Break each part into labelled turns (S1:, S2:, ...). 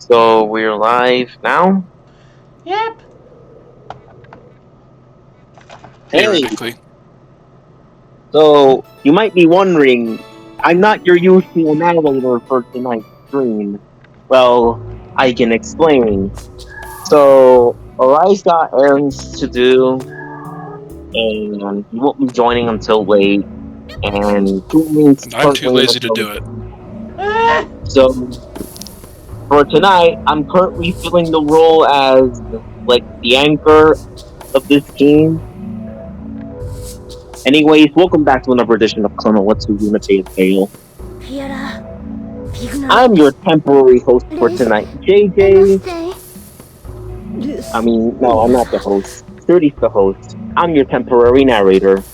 S1: So we're live now?
S2: Yep.
S1: Hey,
S3: Theoretically.
S1: so you might be wondering, I'm not your usual narrator for tonight's stream. Well, I can explain. So, Arise got errands to do, and he won't be joining until late, and Julian's
S3: I'm too
S1: currently in the
S3: lazy to do it.
S2: Ah,
S1: So, for tonight, I'm currently filling the role as, like, the anchor of this team. Anyways, welcome back to another edition of Klonoa to Unity Tale. I'm your temporary host for tonight, JJ. No, I'm not the host. Trudy's the host. I'm your temporary narrator.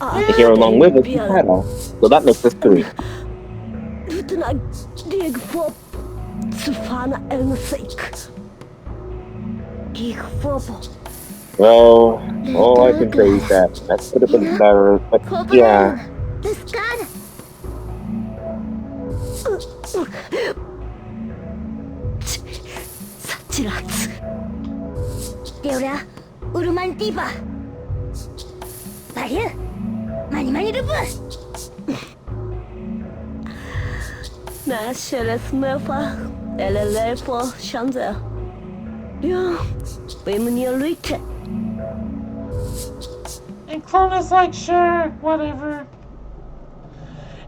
S1: And here
S2: yeah.
S1: along with us is Hannah. So that makes us three. Well, all I can say is that could have been better, but yeah.
S2: And Klona's like, sure, whatever.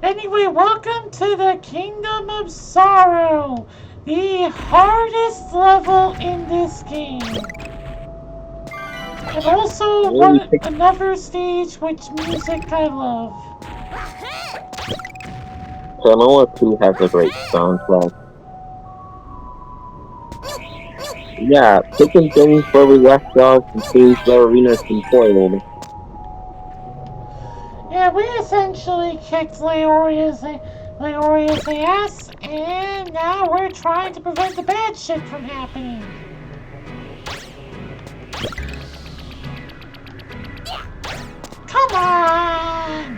S2: Anyway, welcome to the Kingdom of Sorrow, the hardest level in this game. And also another stage which music I love.
S1: Klonoa 2 has a great soundtrack. Yeah, picking things where we left off in case the arena's been foiled.
S2: Yeah, we essentially kicked Leoria's ass, and now we're trying to prevent the bad shit from happening. Come on!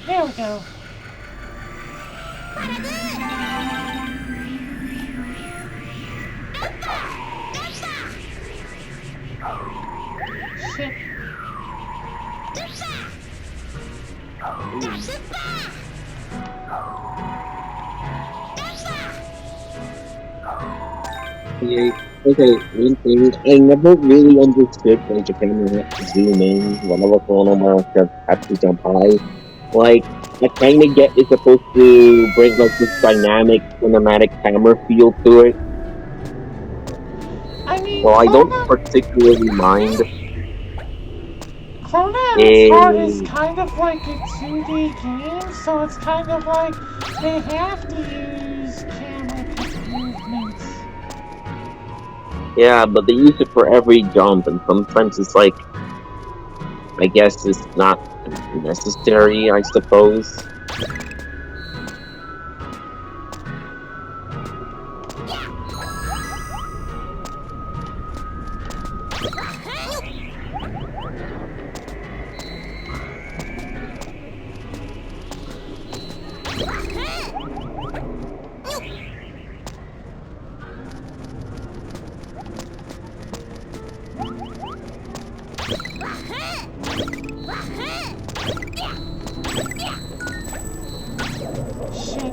S2: There we go. Shit.
S1: Yeah, okay, one thing, I never really understood why Japan would have to zoom in whenever Klonoa had to jump high. Like, I kinda get it's supposed to bring like this dynamic cinematic camera feel to it,
S2: I mean,
S1: so I don't particularly mind.
S2: Clona at its heart is
S1: And
S2: kind of like a 2D game, so it's kind of like they have to use camera movements.
S1: yeah, but they use it for every jump, and sometimes it's like, I guess it's not necessary, I suppose.
S2: Shit.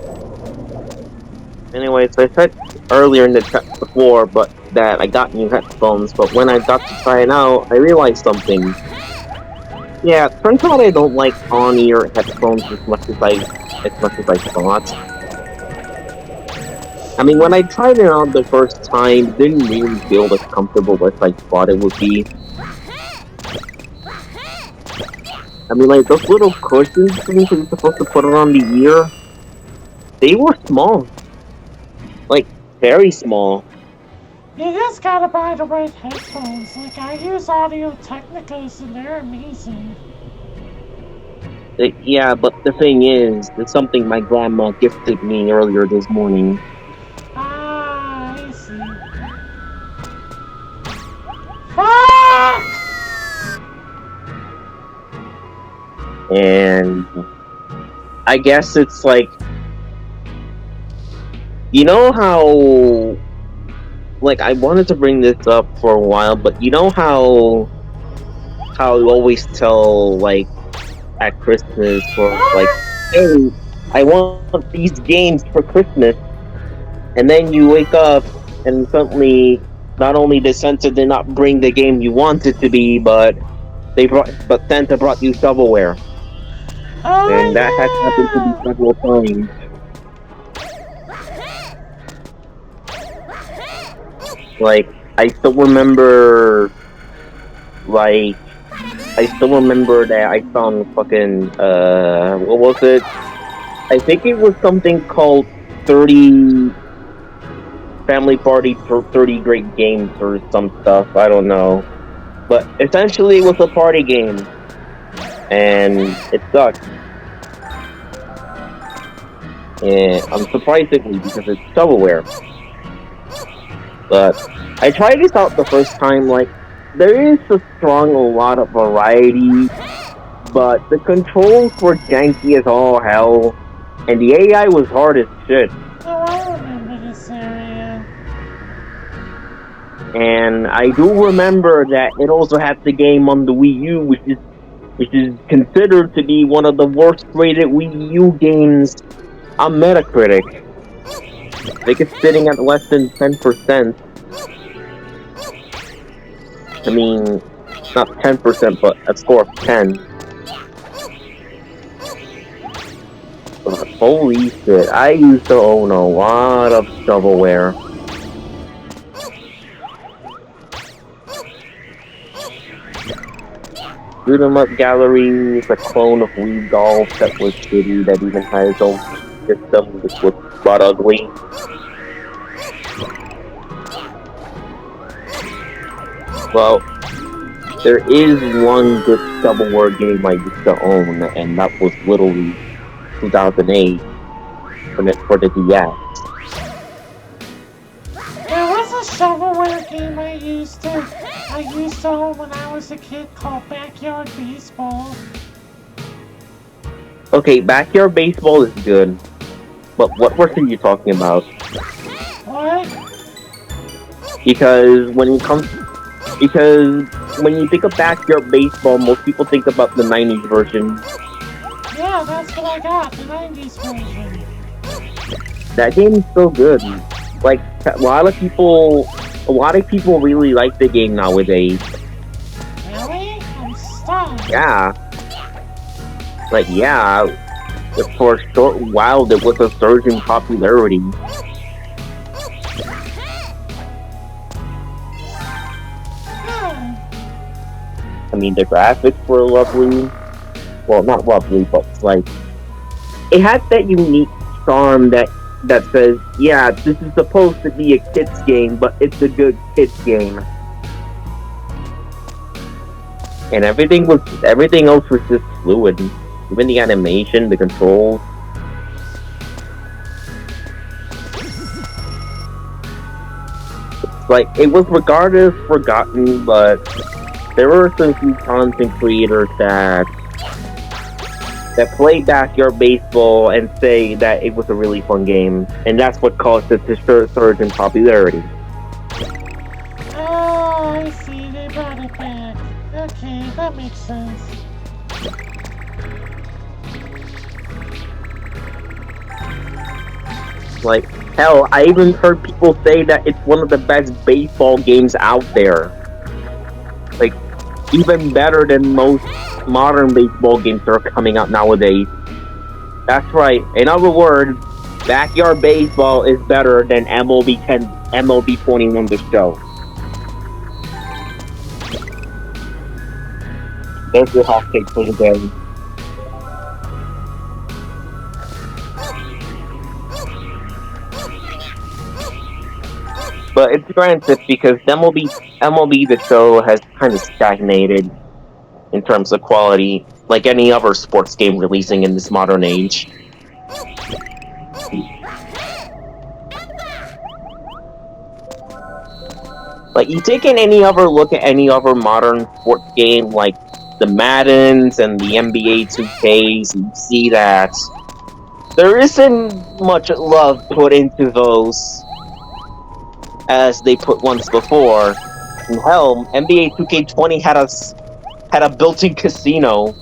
S1: Anyways, I said earlier in the chat before, but that I got new headphones, but when I got to try it out, I realized something. Yeah, it turns out I don't like on-ear headphones as much as I thought. I mean, when I tried it out the first time, it didn't really feel as comfortable as I thought it would be. I mean, like, those little cushion things that you're supposed to put around the ear, they were small. Like, very small.
S2: You just gotta buy the right headphones. Like, I use Audio Technicas and they're amazing.
S1: Yeah, but the thing is, it's something my grandma gifted me earlier this morning.
S2: Ah, I see. Fuck!
S1: And I guess it's like You know how, like, I wanted to bring this up for a while, but you know how you always tell, like, at Christmas for, like, hey, I want these games for Christmas, and then you wake up and suddenly, not only did Santa did not bring the game you wanted to be, but Santa brought you shovelware, and that has happened to me
S2: Oh
S1: several times. Like, I still remember, like, I still remember that I found fucking what was it? I think it was something called 30 Family Party for 30 Great Games or some stuff. I don't know. But essentially, it was a party game, and it sucked. And unsurprisingly, because it's shovelware. But I tried this out the first time. Like, there is a strong a lot of variety, but the controls were janky as all hell, and the AI was hard as shit.
S2: I remember this area.
S1: And I do remember that it also had the game on the Wii U, which is considered to be one of the worst rated Wii U games on Metacritic. I think it's sitting at less than 10%. I mean, not 10%, but a score of 10. But holy shit, I used to own a lot of shovelware. Shoot 'em up galleries, a clone of Wii Golf that was shitty, that even had its own system, which was butt ugly. Well, there is one good shovelware game I used to own, and that was literally 2008 for the DS.
S2: There was a shovelware game I used to own when I was a kid called Backyard Baseball.
S1: Okay, backyard baseball is good, but what version are you talking about?
S2: What?
S1: Because when it comes, because when you think of backyard baseball, most people think about the '90s version.
S2: Yeah, that's what I got, the 90s version.
S1: That game is so good. Like, a lot of people really like the game nowadays.
S2: Really? I'm stunned.
S1: Yeah, like, yeah, for a short while there was a surge in popularity.
S2: Hmm.
S1: I mean, the graphics were lovely. Well, not lovely, but like, it had that unique charm that says, yeah, this is supposed to be a kids game, but it's a good kids game. And everything else was just fluid. Even the animation, the controls. Like, it was regarded as forgotten, but there were some few content creators that play backyard baseball and say that it was a really fun game, and that's what caused it to surge in popularity.
S2: Oh, I see, they brought it back. Okay, that makes sense.
S1: Like, hell, I even heard people say that it's one of the best baseball games out there. Like, even better than most modern baseball games that are coming out nowadays. That's right. In other words, backyard baseball is better than MLB 21 The Show. There's your hot take for the day. But it's granted because MLB The Show has kind of stagnated in terms of quality, like any other sports game releasing in this modern age. Like, you take in any other look at any other modern sports game, like the Maddens and the NBA 2Ks, and you see that there isn't much love put into those as they put once before. And hell, NBA 2K20 had a built-in casino.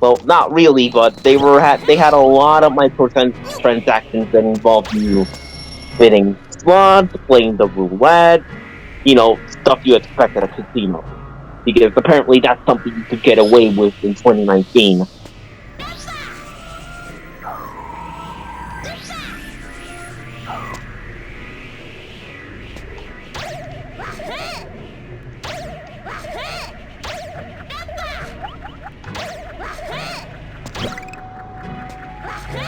S1: Well, not really, but they had a lot of microtransactions that involved you bidding slots, playing the roulette, stuff you expect at a casino. Because apparently that's something you could get away with in 2019.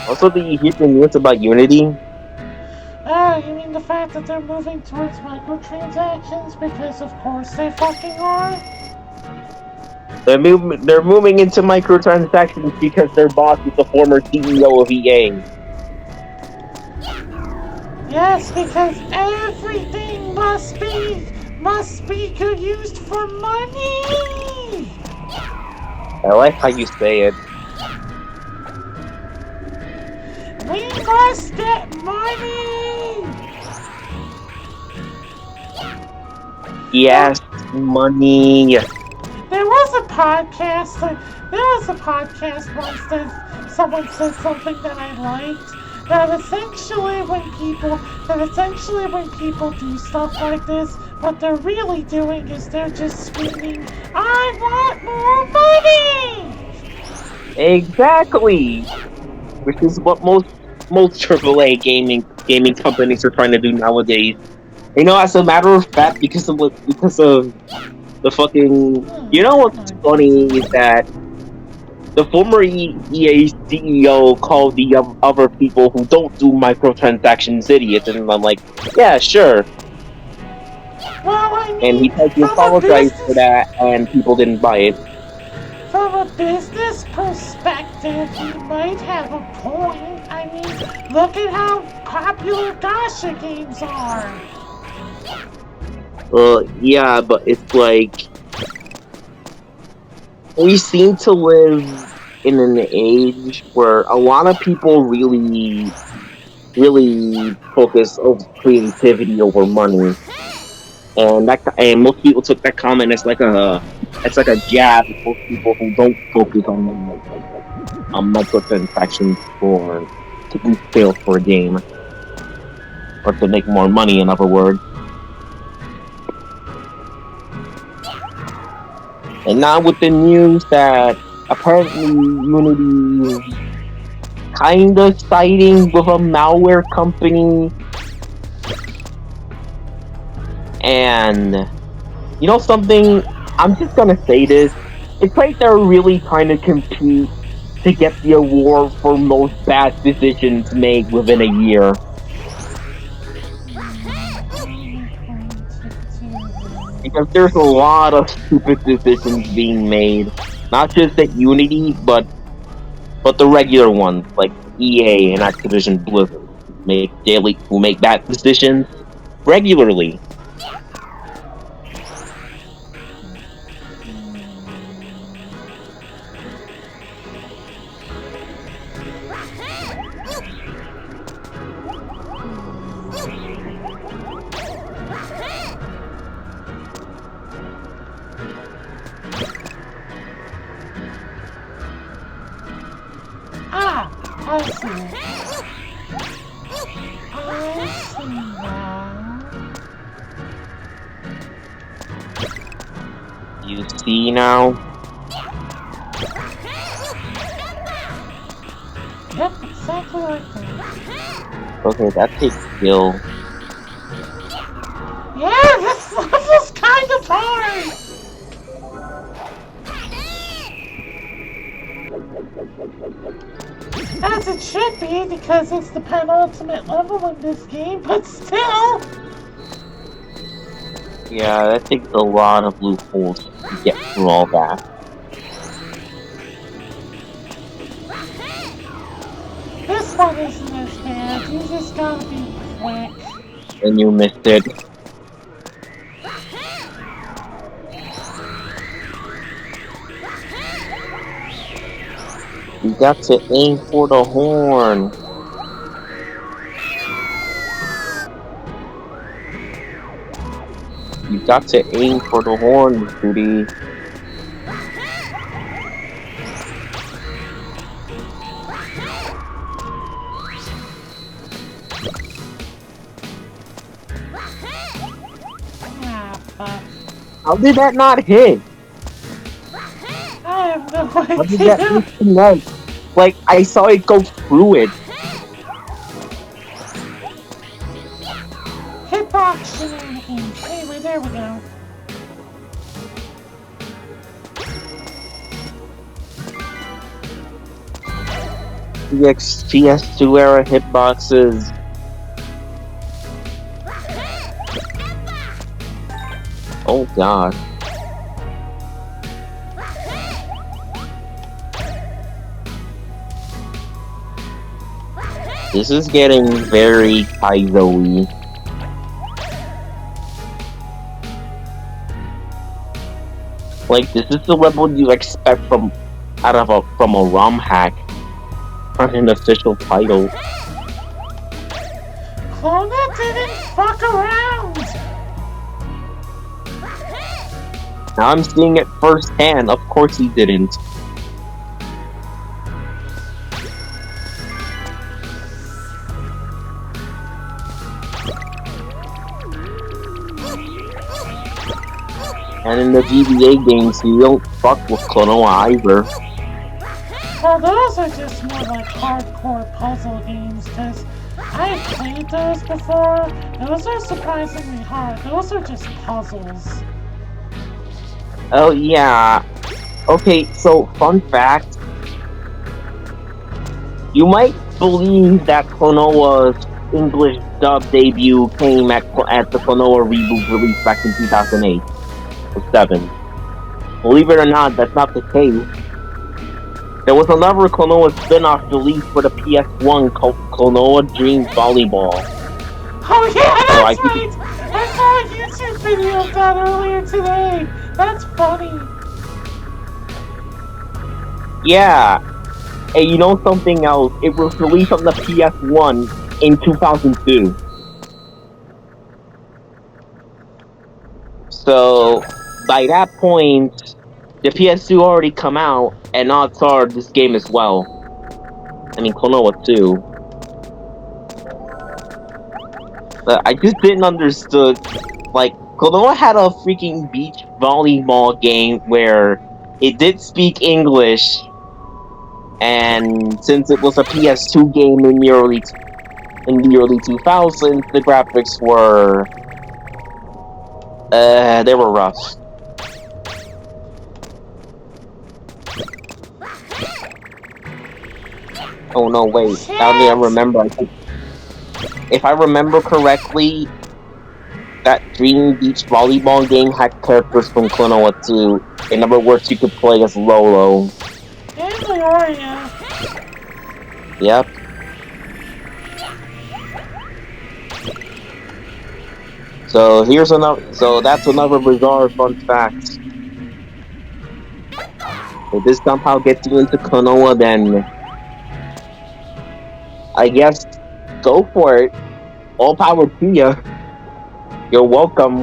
S1: Also, did you hear the news about Unity?
S2: You mean the fact that they're moving towards microtransactions? Because of course they fucking are.
S1: They're moving into microtransactions because their boss is the former CEO of EA.
S2: Yes, because everything must be good used for money.
S1: I like how you say it.
S2: We must get money.
S1: Yes, money.
S2: There was a podcast. There was a podcast once that someone said something that I liked. That essentially when people do stuff like this, what they're really doing is they're just screaming, "I want more money!"
S1: Exactly. Which is what most AAA gaming companies are trying to do nowadays. As a matter of fact, because of the fucking. What's funny is that the former EA CEO called the other people who don't do microtransactions idiots, and I'm like, yeah, sure.
S2: Well, I
S1: And he
S2: mean,
S1: tried to apologize for that, and people didn't buy it.
S2: from a business perspective, he might have a point. I mean, look at how popular Gacha games are.
S1: Well, yeah, but it's like we seem to live in an age where a lot of people really focus on creativity over money, and most people took that comment as like a jab at most people who don't focus on microtransactions for to boost sales for a game or to make more money. In other words, and now with the news that apparently Unity is kind of siding with a malware company, and something, I'm just gonna say this. It's like they're really trying to compete to get the award for most bad decisions made within a year. Because there's a lot of stupid decisions being made. Not just at Unity, but the regular ones, like EA and Activision Blizzard, who make bad decisions regularly.
S2: Ah, I see. I see now.
S1: You see now?
S2: Yep, exactly like that.
S1: Okay, that takes skill.
S2: Yeah, this level's kind of hard. As it should be, because it's the penultimate level in this game, but still!
S1: Yeah, that takes a lot of loopholes to get through all that.
S2: This one isn't as bad, you just gotta be quick.
S1: And you missed it. got to aim for the horn. You got to aim for the horn, Judy.
S2: Ah, fuck.
S1: How did that not hit?
S2: I have no
S1: How did that
S2: idea.
S1: misconnect? Like, I saw it go through it.
S2: Hitbox shenanigans. Anyway, there we go.
S1: PS2 era hitboxes. Oh god. This is getting very Kaizo-y. Like, this is the level you expect from from a ROM hack on an official title.
S2: Klonoa didn't fuck around.
S1: Now I'm seeing it firsthand. Of course he didn't. And in the GBA games, you don't fuck with Klonoa either.
S2: Well, those are just more like hardcore puzzle games, because I've played those before. Those are surprisingly hard. Those are just puzzles.
S1: Oh yeah. Okay, so fun fact. You might believe that Klonoa's English dub debut came at the Klonoa reboot release back in 2008 or 7. Believe it or not, that's not the case. There was another Klonoa spin-off released for the PS1 called Klonoa Dreams Volleyball.
S2: Oh yeah, that's right! I saw a YouTube video of that earlier today. That's funny.
S1: Yeah. And you know something else? It was released on the PS1 in 2002. So, by that point, the PS2 already come out, and odds are this game as well. I mean, Klonoa 2. But I just didn't understood. Like, Klonoa had a freaking beach volleyball game where it did speak English, and since it was a PS2 game in the early 2000s, the graphics were they were rough. Oh no, wait. Now that I remember, if I remember correctly, that Dream Beach volleyball game had characters from Klonoa 2. In other words, you could play as Lolo.
S2: And Leoria.
S1: Yep. So here's another. So that's another bizarre fun fact. If this somehow gets you into Klonoa, then I guess go for it. All power to you. You're welcome.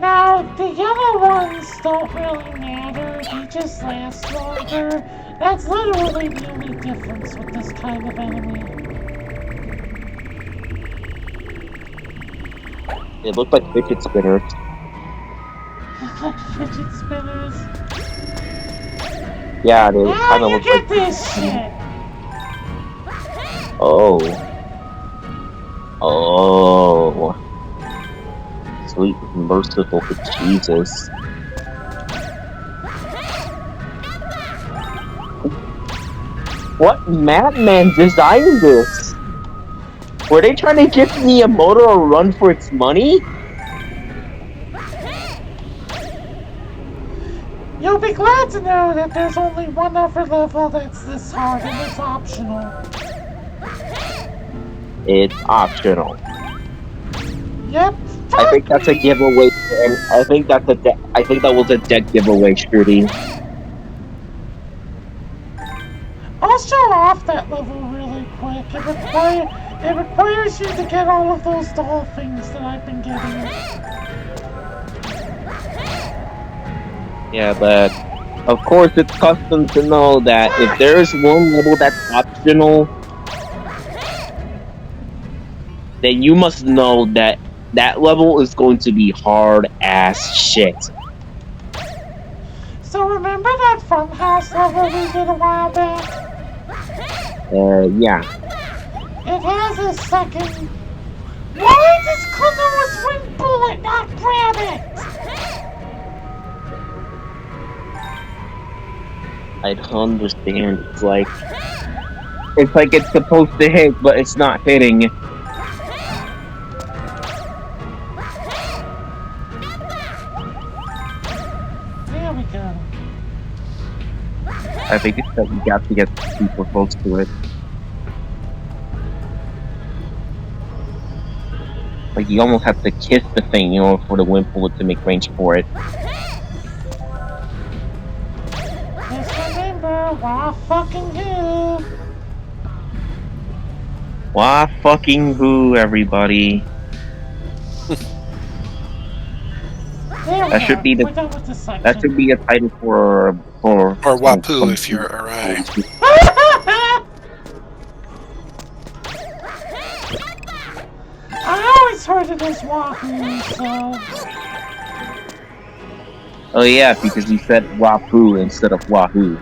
S2: Now, the yellow ones don't really matter. They just last longer. That's literally the only difference with this kind of enemy.
S1: They look like fidget spinners.
S2: Fidget spinners.
S1: Yeah, they kind of
S2: You
S1: look
S2: get
S1: like.
S2: this shit.
S1: Oh. Oh. Sweet merciful Jesus. What madman designed this? Were they trying to give Miyamoto a run for its money?
S2: You'll be glad to know that there's only one other level that's this hard, and it's optional.
S1: It's optional.
S2: Yep.
S1: I
S2: Fuck
S1: think that's a
S2: me!
S1: giveaway, and I think I think that was a dead giveaway, Shruti.
S2: I'll show off that level really quick. It requires you to get all of those doll things that I've been getting.
S1: Yeah, but of course it's custom to know that if
S2: Fuck!
S1: there's one level that's optional, then you must know that that level is going to be hard ass shit.
S2: So remember that funhouse level we did a while back?
S1: Yeah.
S2: It has a second. Why does Klonoa swing bullet not grab it?
S1: I don't understand. It's like it's supposed to hit, but it's not hitting.
S2: There we go.
S1: I think it's that you got to get super close to it. Like you almost have to kiss the thing, for the wind bullet to make range for it.
S2: Just remember, why fucking who?
S1: Why fucking who, everybody?
S2: There we
S1: That
S2: go.
S1: should be
S2: We're done with this section.
S1: that should be a title for
S3: Or Wapu if you're alright.
S2: I always heard it as Wahoo, so.
S1: Oh yeah, because you said Wapu instead of Wahoo.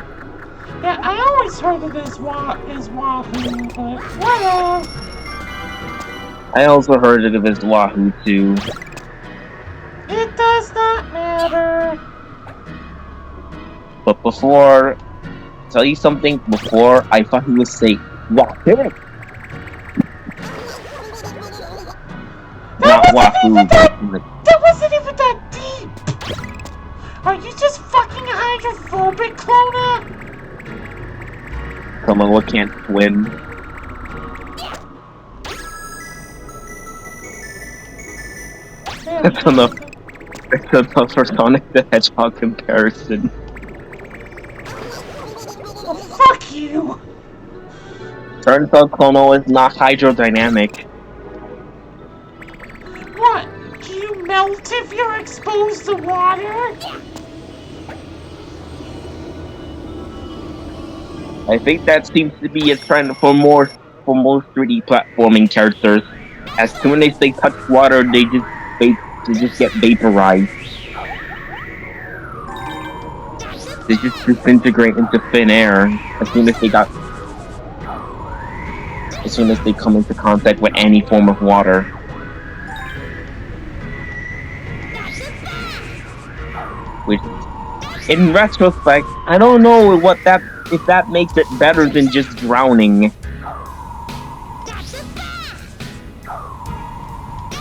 S2: Yeah, I always heard it as Wahoo, but whatever.
S1: I also heard it as Wahoo too.
S2: It does not matter.
S1: But before, tell you something. Before I thought he would say Wahoo, not Wahoo.
S2: That wasn't even that deep. Are you just fucking hydrophobic, Klonoa?
S1: Come on, what can't swim? That's enough. That's enough for Sonic the Hedgehog comparison.
S2: Oh, fuck you.
S1: Turns out Klonoa is not hydrodynamic.
S2: What? Do you melt if you're exposed to water?
S1: I think that seems to be a trend for most 3D platforming characters. As soon as they touch water, they just get vaporized. They just disintegrate into thin air as soon as they come into contact with any form of water. Which, in retrospect, I don't know if that makes it better than just drowning.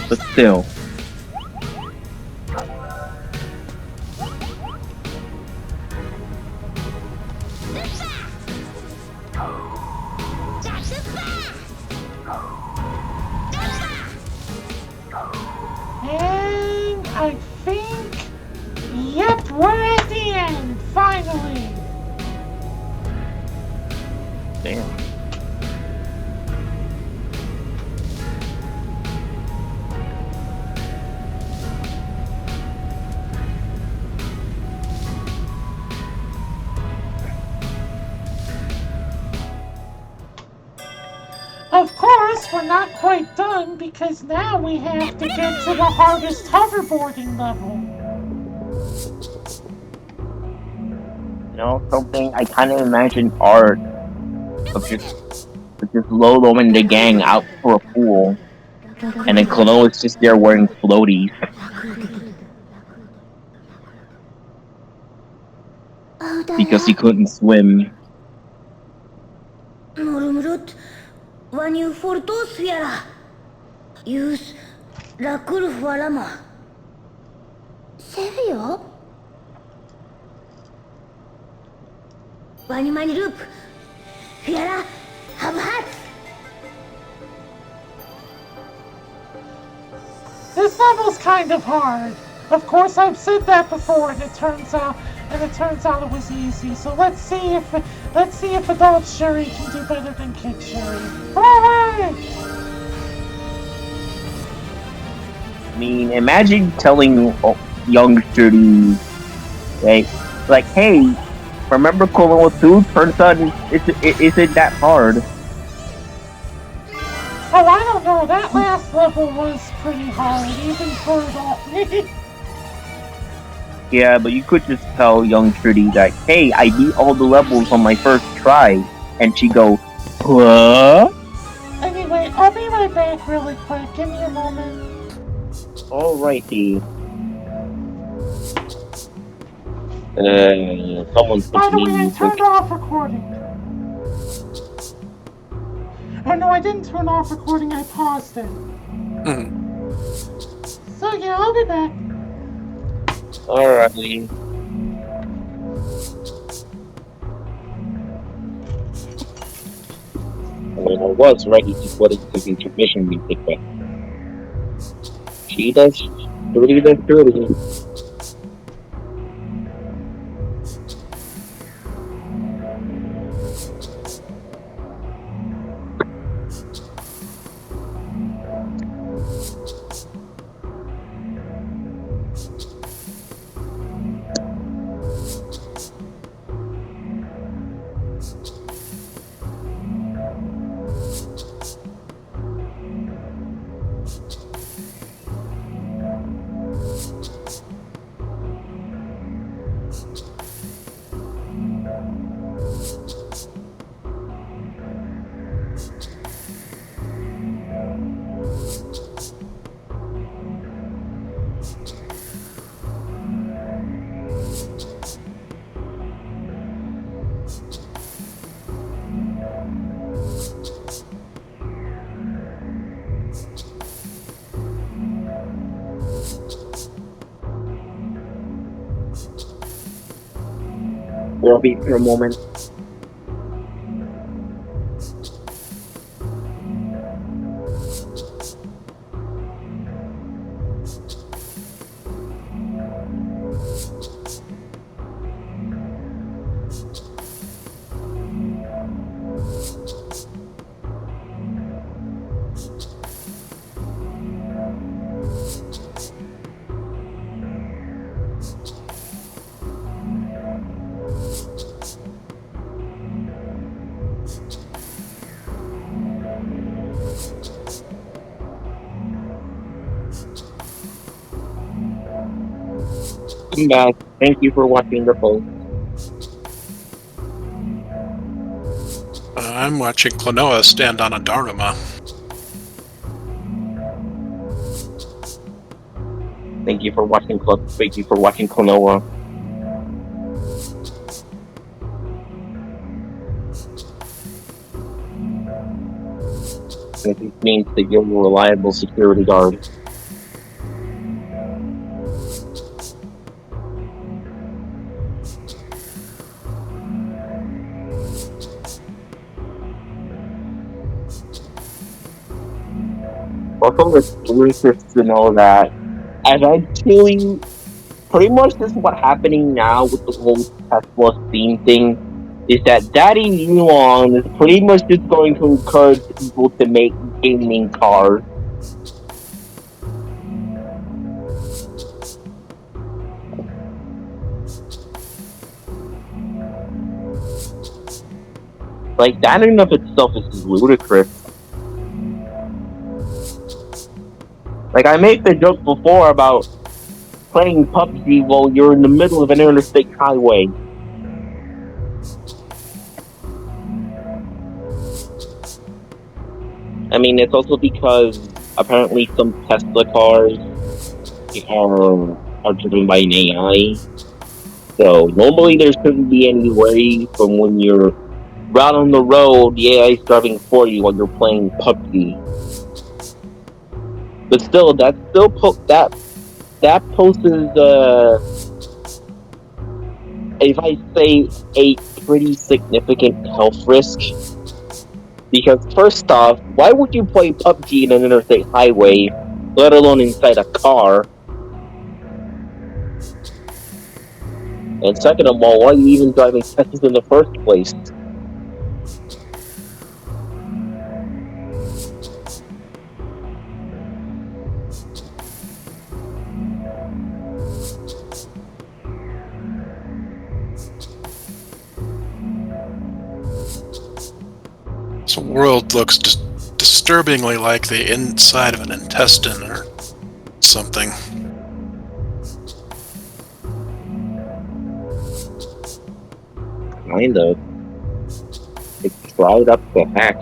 S1: But still.
S2: And I think, yep, we're at the end, finally.
S1: Damn.
S2: Of course, we're not quite done because now we have to get to the hardest hoverboarding level.
S1: Something I kind of imagine art of just Lolo and the gang out for a pool, and then Klonoa is just there wearing floaties. Because he couldn't swim.
S4: When you fortos fiera, use rakul fuarama. Serio? When you mani loop, fiera, have hats.
S2: The this level's kind of hard. Of course, I've said that before, and it turns out it was easy. So let's see if adult Shuri can do better than kid Shuri. Alright!
S1: I mean, imagine telling young Shuri, right? Like, hey, remember Klonoa 2? Turns out it isn't that hard.
S2: Oh, I don't know. That last level was pretty hard, even for adult.
S1: Yeah, but you could just tell young Trudy that, hey, I beat all the levels on my first try. And she go, what?
S2: Anyway, I'll be right back really quick. Give me a moment.
S1: Alrighty. Someone's
S2: By the way, I
S1: music.
S2: turned off recording. Oh no, I didn't turn off recording, I paused it. So yeah, I'll be back.
S1: Alrighty. I mean, I was ready to put it to intermission music, but she does Trudy does Trudy. We'll be for a moment. Welcome back. Thank you for watching the poll.
S3: I'm watching Klonoa stand on a Dharma.
S1: Thank you for watching Klonoa. And it means that you're a reliable security guard. Also, it's delicious to know that eventually, pretty much this is what's happening now with the whole Tesla theme thing, is that Daddy Elon is pretty much just going to encourage people to make gaming cars. Like, that in and of itself is ludicrous. Like, I made the joke before about playing PUBG while you're in the middle of an interstate highway. I mean, it's also because apparently some Tesla cars are driven by an AI. So normally there shouldn't be any worry from when you're out on the road, the AI is driving for you while you're playing PUBG. But still, that poses if I say a pretty significant health risk. Because first off, why would you play PUBG in an interstate highway let alone inside a car. And second of all, why are you even driving Texas in the first place?
S3: This world looks disturbingly like the inside of an intestine or something.
S1: Kind of. It's right up the heck.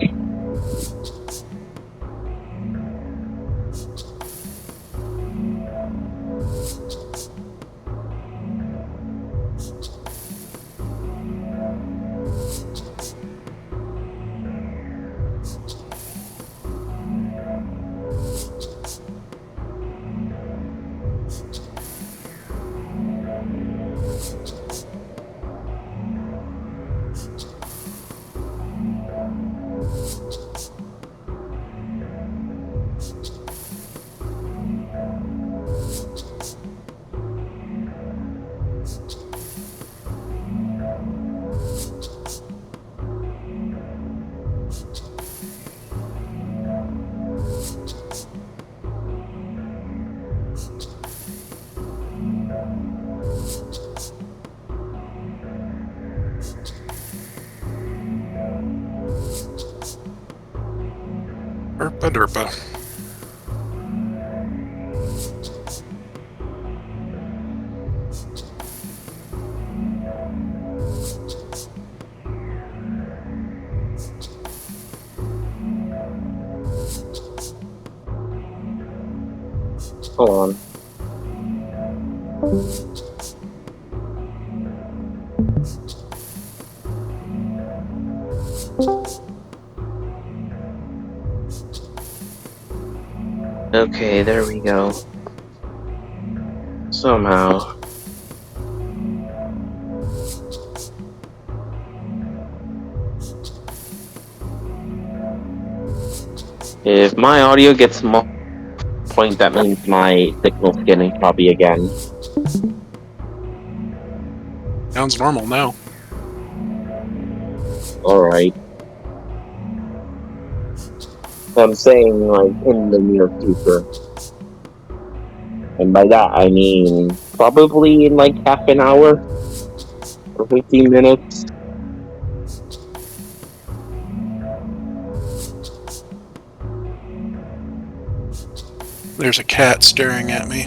S3: Derpa derpa.
S1: Hold on. Okay, there we go. Somehow. If my audio gets point, that means my signal's getting choppy again.
S3: Sounds normal now.
S1: Alright. I'm saying, like, in the near future. And by that, I mean probably in, like, half an hour or 15 minutes.
S3: There's a cat staring at me.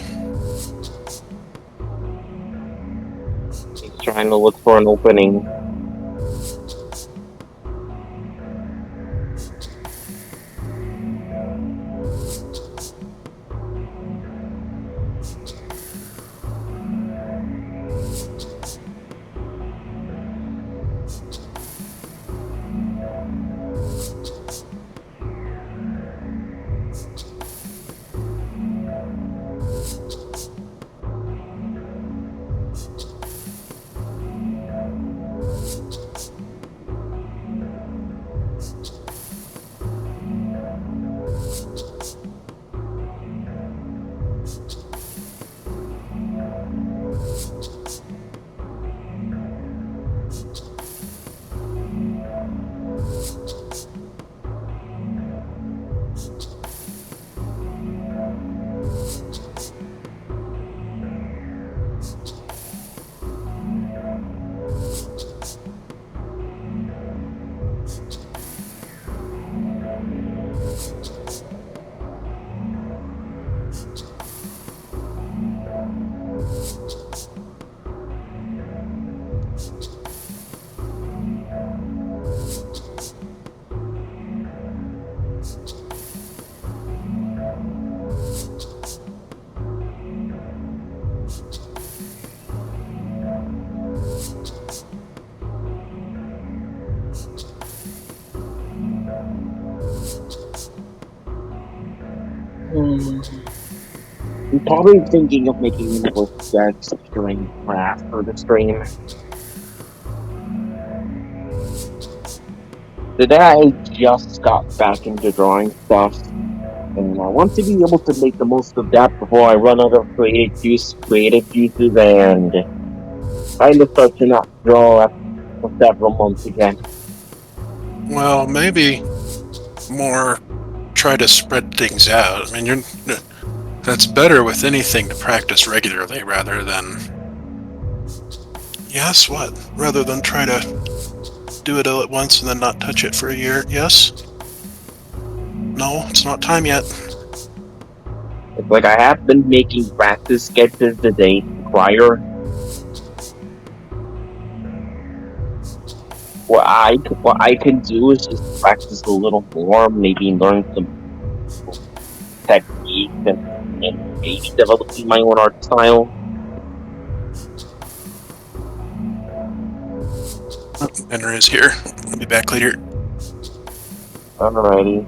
S1: He's trying to look for an opening. I'm probably thinking of making a little sketch during craft for the stream. Today I just got back into drawing stuff. And I want to be able to make the most of that before I run out of creative juices, and kind of start to not draw for several months again.
S3: Well, maybe more try to spread things out. I mean, that's better with anything to practice regularly rather than yes, what? Rather than try to do it all at once and then not touch it for a year. Yes? No, it's not time yet.
S1: It's like I have been making practice sketches the day prior. What I can do is just practice a little more, maybe learn some techniques, and maybe developing my own art style.
S3: Oh, Enter is here. I'll be back later.
S1: Alrighty.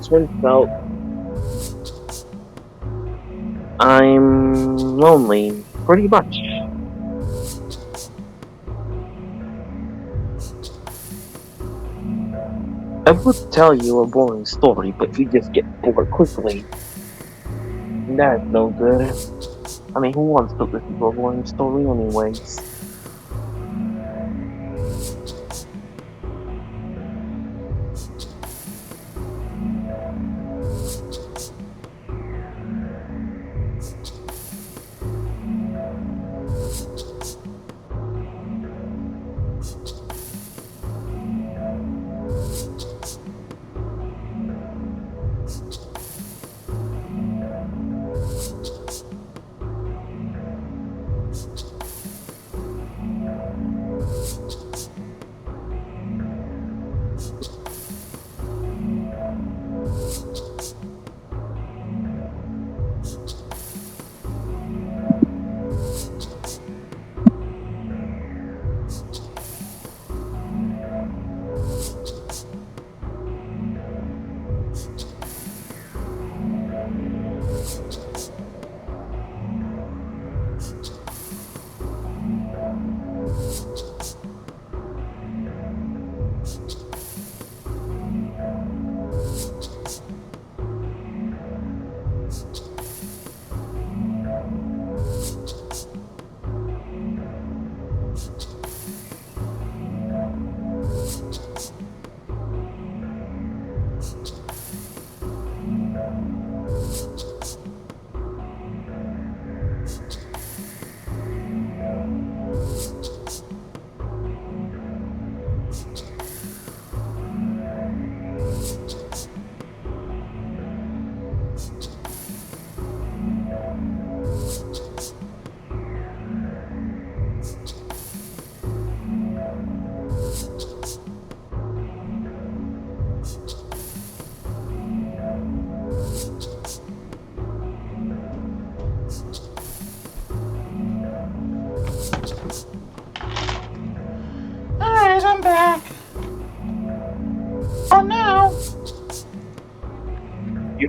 S1: Turns out I'm lonely, pretty much. I would tell you a boring story, but you just get bored quickly. And that's no good. I mean, who wants to listen to a boring story anyways?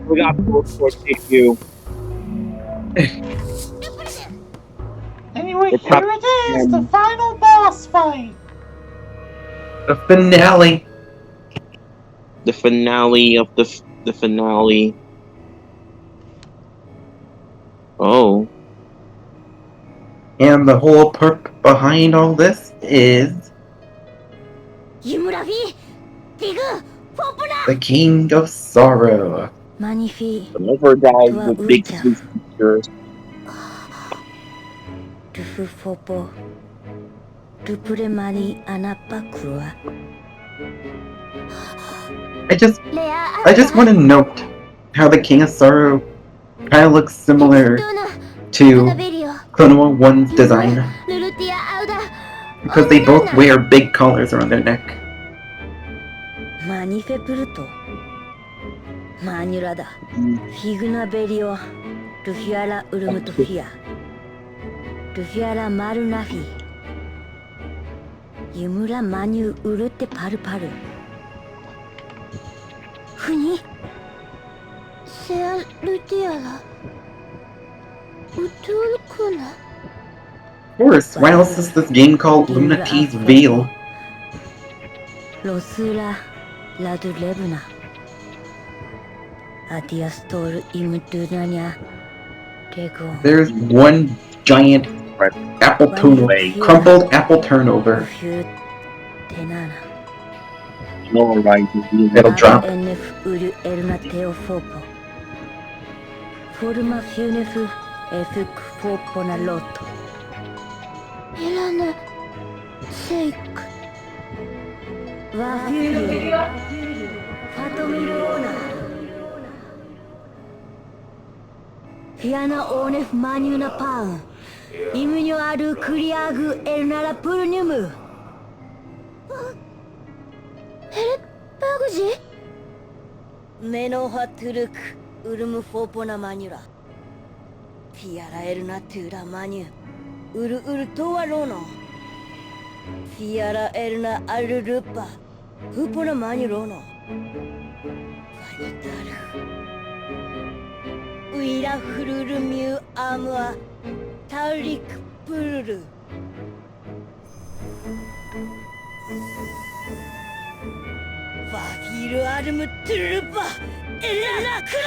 S1: forgot to report issue.
S2: Anyway,
S1: It's
S2: here it is, the final boss fight.
S5: The finale.
S1: the finale of the finale. Oh,
S5: And the whole perk behind all this is
S4: ユムラフィティグフォプナ
S5: the King of Sorrow.
S4: マニフィ
S1: the lover guy
S4: Tua
S1: with big
S4: Ucha.
S1: blue features.
S4: ルフフォポルプレマリアナパクロア
S5: I just
S4: レア
S5: want to note how the King of Sorrow kind of looks similar to Klonoa 1's design,
S4: ルルティアアウダ
S5: because they both wear big collars around their neck.
S4: マニフェプルトマニュラダフィグナベリオルフィアラウルムトフィアルフィアラマルナフィユムラマニュウルテパルパルフニセアルティアラウトゥルクナ
S5: Of course, why else is this game called Lunatee's Veil?
S4: ロスララドレブナアティアストールイムトゥナニャレゴ
S5: There's one giant apple crumpled apple turnover.
S4: フューテナナ
S1: No, right?
S5: It'll drop.
S4: NF ウルエルナテオフォーポフォルマフュネフエフクフォーポナロットエラナセイクワフューリファトミルオーナフィアナオーネフマニューナパウンイムニョアルクリアグエルナラプルニュムエレバグジメノファトゥルクウルムフォーポナマニュラフィアラエルナトゥラマニュウルウルトワロノフィアラエルナアルルパフポナマニュロノファニタルウイラフルルミューアムアタリクプルルファフィルアルムトゥルバエレナクロ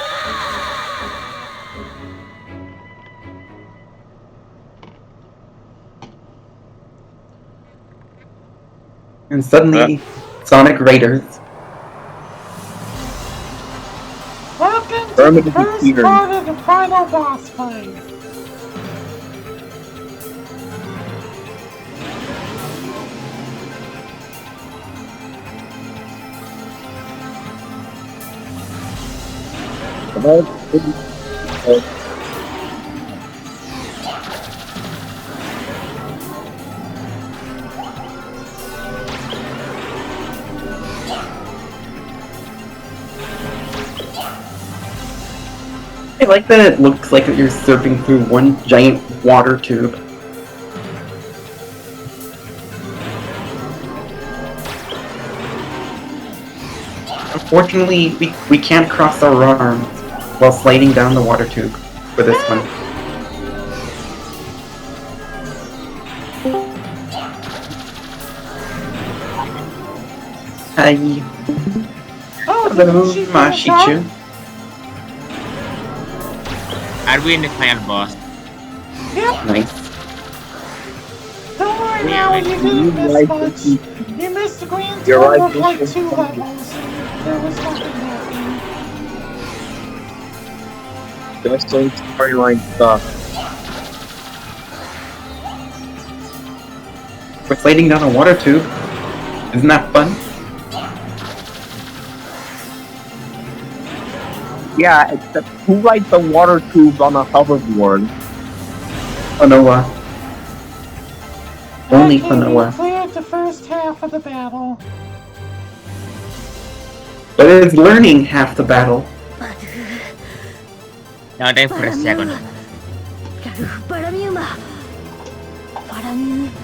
S5: And suddenly, Sonic Raiders.
S2: Welcome to the first part of the final boss fight.
S5: I like that it looks like you're surfing through one giant water tube. Unfortunately, we can't cross our arms while sliding down the water tube for this one. Hi.
S2: Oh,
S5: Hello,
S2: did she
S5: Mashichu.
S6: Are we in the final boss?
S2: Yep.
S5: Nice.
S2: Don't worry now, you didn't miss much. You missed the grand
S1: You're
S2: total
S1: right,
S2: of like
S1: it's
S2: 2
S1: funny.
S2: levels. There was nothing happening.
S1: Just some storyline stuff.
S5: We're sliding down a water tube. Isn't that fun?
S1: Yeah, except who rides the water tube on a hoverboard?
S5: Klonoa. Only
S2: Okay, we
S5: Klonoa.
S2: cleared the first half of the battle.
S5: But it is learning half the battle.
S6: Now time for a second.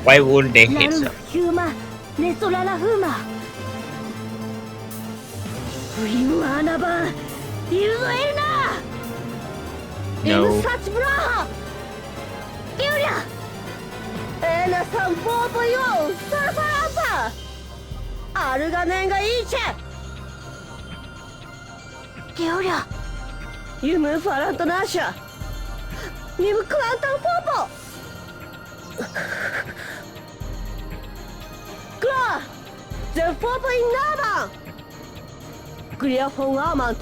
S6: Why wouldn't they hit so? No.
S4: such braha! Julia! Ena san popo yo, sarfarapa! Arganen ga iche! Julia! Yumu farantanasha! Nimu klantan popo! Klar! Der popo in Naban! Gria von Amant!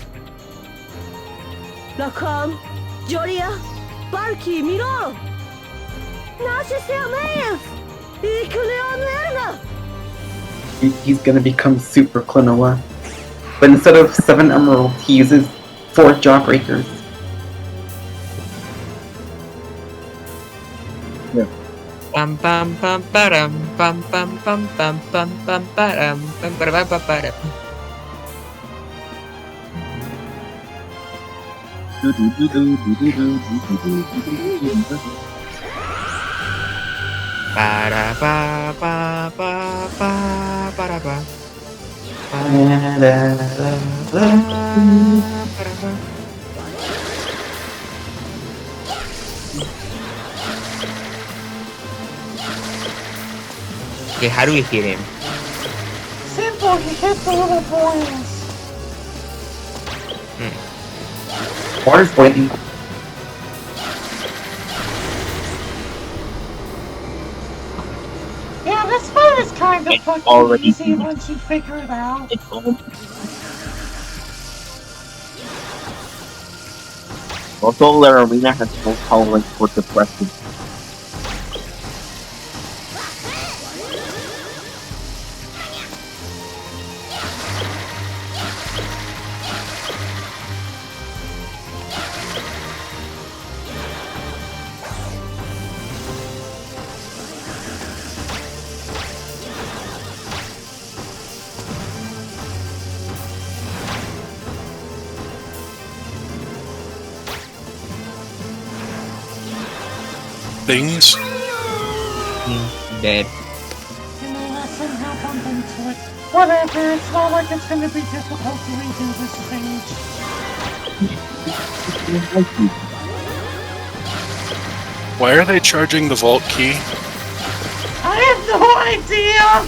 S4: Lacan, Jolia, Barky, Miro!
S5: He's gonna become Super Klonoa. But instead of 7 emeralds, he uses 4 jawbreakers.
S6: Pam pam pam param pam pam pam pam pam pam param pam param pam param. Para pa pa pa pa para pa. Para pa. Okay, how do we hit him?
S2: Simple, you hit the little boils.
S5: Water's boiling.
S2: Yeah, this fight is kind of
S1: It's
S2: fucking
S1: already
S2: easy
S1: done.
S2: once you figure it out.
S1: Also, their arena has no tolerance for depression.
S3: Things.
S6: Dead.
S2: You know, let's somehow bump into it. Whatever, it's not like it's gonna be difficult to redo this stage.
S3: Why are they charging the vault key?
S2: I have no idea!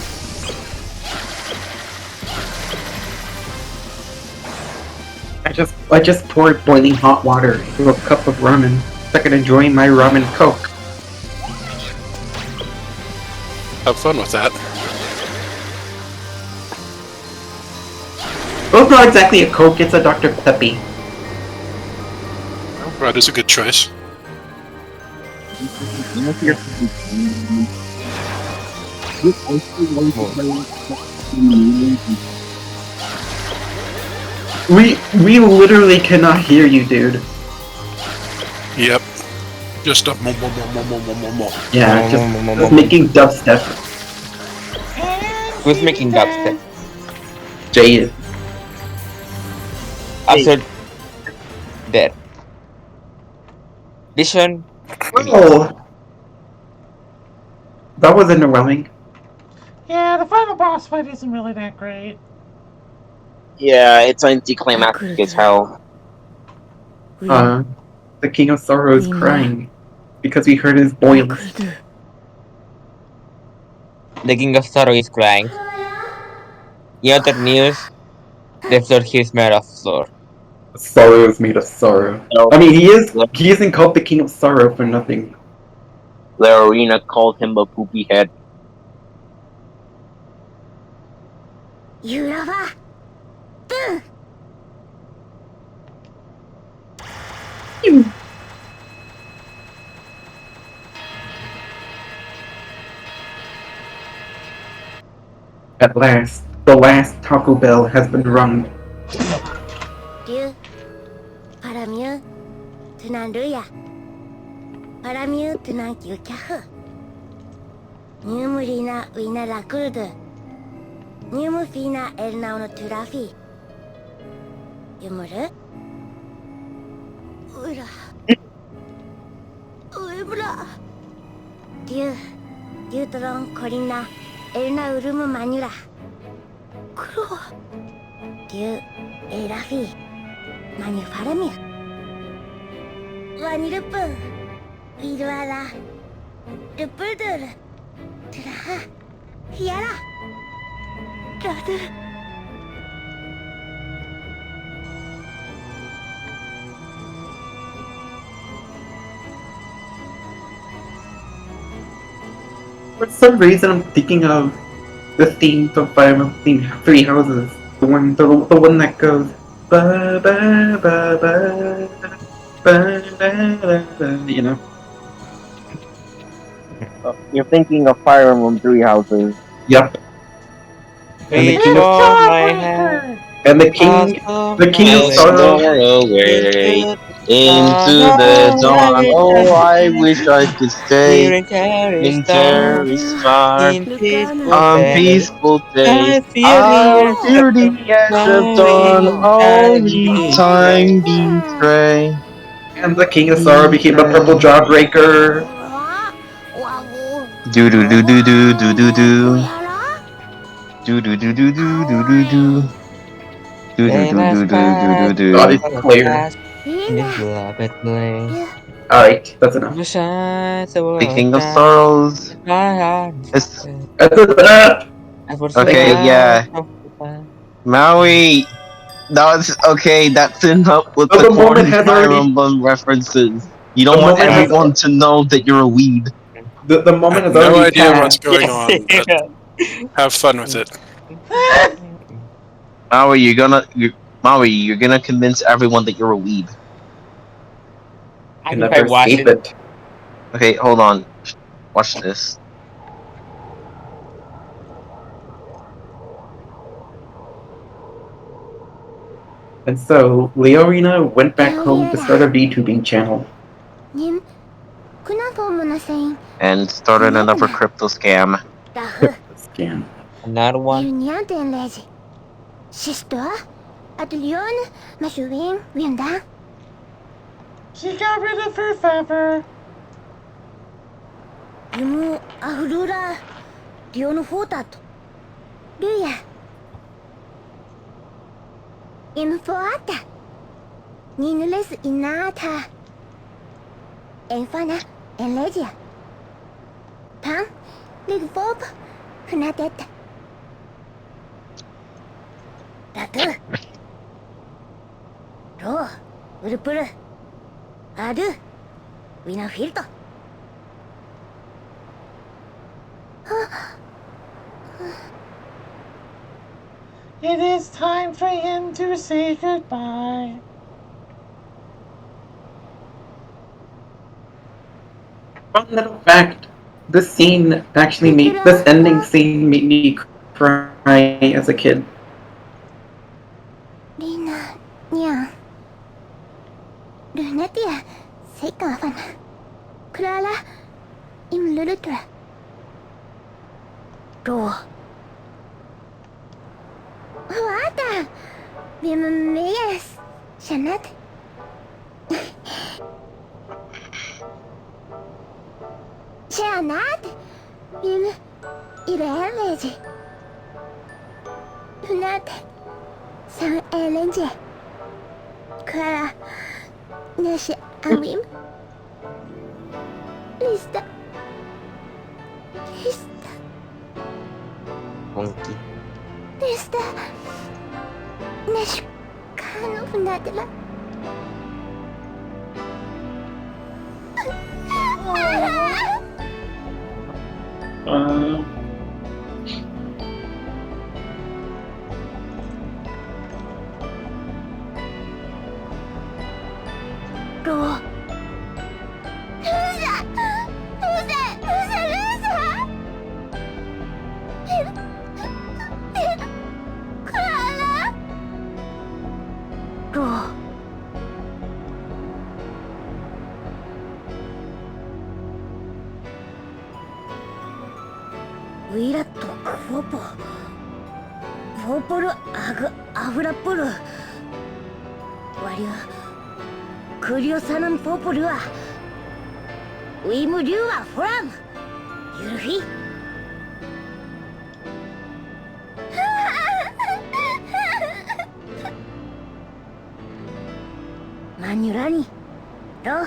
S5: I just poured boiling hot water into a cup of ramen so I could enjoy my ramen coke.
S3: Have fun with that.
S5: Well, it's not exactly a coke, it's a Dr. Peppy.
S3: That is a good choice.
S5: We literally cannot hear you, dude.
S3: Yep. Just a mo.
S5: Yeah, just making dubstep.
S6: Who's making dubstep?
S5: Jade.
S6: Absurd. Dead. Vision.
S5: Oh! That was underwhelming.
S2: Yeah, the final boss fight isn't really that great.
S1: Yeah, it's anticlimactic as hell.
S5: The King of Sorrow is crying because we heard his boils.
S6: The King of Sorrow is crying. In other news, the floor is made of floor.
S5: Sorrow is made of sorrow.
S1: No,
S5: I mean, he isn't called the King of Sorrow for nothing.
S1: the arena called him a poopy head.
S4: Yuraba! Boom!
S5: At last, the last Taco Bell has been rung.
S4: Ryu, Paramyu, Tunan Ruya. Paramyu, Tunan Kyukyahu. Numurina Wina Lakurdu. Numufina Elnao no Turafi. Yumuru? Ura. Uebra. Ryu Toron Corina. Elna Urumu Manura. Kuro. Ryu, Elafi. Manu Faramyu. ワニルプウィルワラルプルドゥルトゥラハヒヤララドゥル
S5: For some reason, I'm thinking of the theme of Fire Emblem theme Three Houses. The one that goes ba ba ba ba ba ba ba. You know.
S1: You're thinking of Fire Emblem Three Houses.
S5: Yep. And the
S6: Reach
S5: king of
S2: It's
S6: for my hand,
S2: Jawbreaker!
S5: and
S6: I'll so
S5: the king
S6: far
S5: of
S1: It's
S6: away
S5: sorrow.
S1: far away
S6: into the dawn.
S1: into the
S6: Oh, I
S1: dawn.
S6: wish I
S1: Oh,
S6: could
S1: I
S6: stay
S1: wish I could
S6: here
S1: stay
S6: in Terry's
S1: in
S6: storm,
S1: Terry's storm
S6: in peaceful
S1: on
S6: days.
S1: peaceful days.
S6: I feel the
S1: I'll
S6: edge of
S1: feel
S6: the
S1: the edge of dawn.
S6: knowing time
S1: Only
S6: betray.
S1: time betray.
S5: And the king of sorrow became a purple
S1: Betray.
S5: jawbreaker.
S1: Do do do do do do do do. Do do do do do do do do. Do do
S6: Then
S1: do
S6: I
S1: do do do do
S6: spied
S5: God
S1: do.
S5: is
S6: on the
S5: clear.
S6: past in his beloved place.
S5: Alright, that's enough.
S6: The shines the
S1: The
S6: world
S1: King of
S6: shine,
S1: Sorrows.
S6: my heart is
S1: It's
S6: free.
S5: That's enough!
S6: I pursue
S5: Thank
S1: okay,
S5: you.
S6: my
S1: yeah.
S6: profile.
S1: Maui. That's okay. That's enough with
S5: So
S1: the
S5: the moment
S1: corny
S5: has
S1: Fire
S5: already
S1: Emblem references. You
S5: the
S1: don't want
S5: moment has
S1: everyone to know that you're a weeb.
S5: the
S3: I
S5: moment
S3: have
S5: has
S3: no
S5: already
S3: idea what's
S5: passed.
S3: going on, but have fun with it.
S1: Maui, you're gonna convince everyone that you're a weeb.
S5: You can
S6: If I
S5: never
S6: watch
S5: escape
S6: it,
S5: it.
S1: Okay, hold on. Watch this.
S5: And so Leorina went back home to start a VTubing channel.
S1: And started another crypto scam.
S5: Scam.
S6: another one.
S2: She got rid of her feather.
S4: ユムアフルラリオのフォータとルヤイムフォータニヌレスイナータエンファナエンレジアパンリグフォープフナテッタラトゥローウルプルアドゥウィナフィルト
S2: It is time for him to say goodbye.
S5: Fun little fact: this scene actually this ending scene made me cry as a kid.
S4: リナニャンルネティアセイカファナクラライムルルトラロー Вата! Bienvenidas, Shanat. Shanat! Bim... Ireleji. Hunat. San Elenje. Kara. Nashi Amim. Lista. Lista.
S6: Monkey.
S4: Lista. Nash Kano Funatela. Ro. Lusa! Lusa! Lusa! Lusa! Clara! Ro. Wira to Kwopo. Kwopolu Avrapulu. Wario. Kurio Sanan Popolua. Wimulua from Yurfi. Manurani. Ro.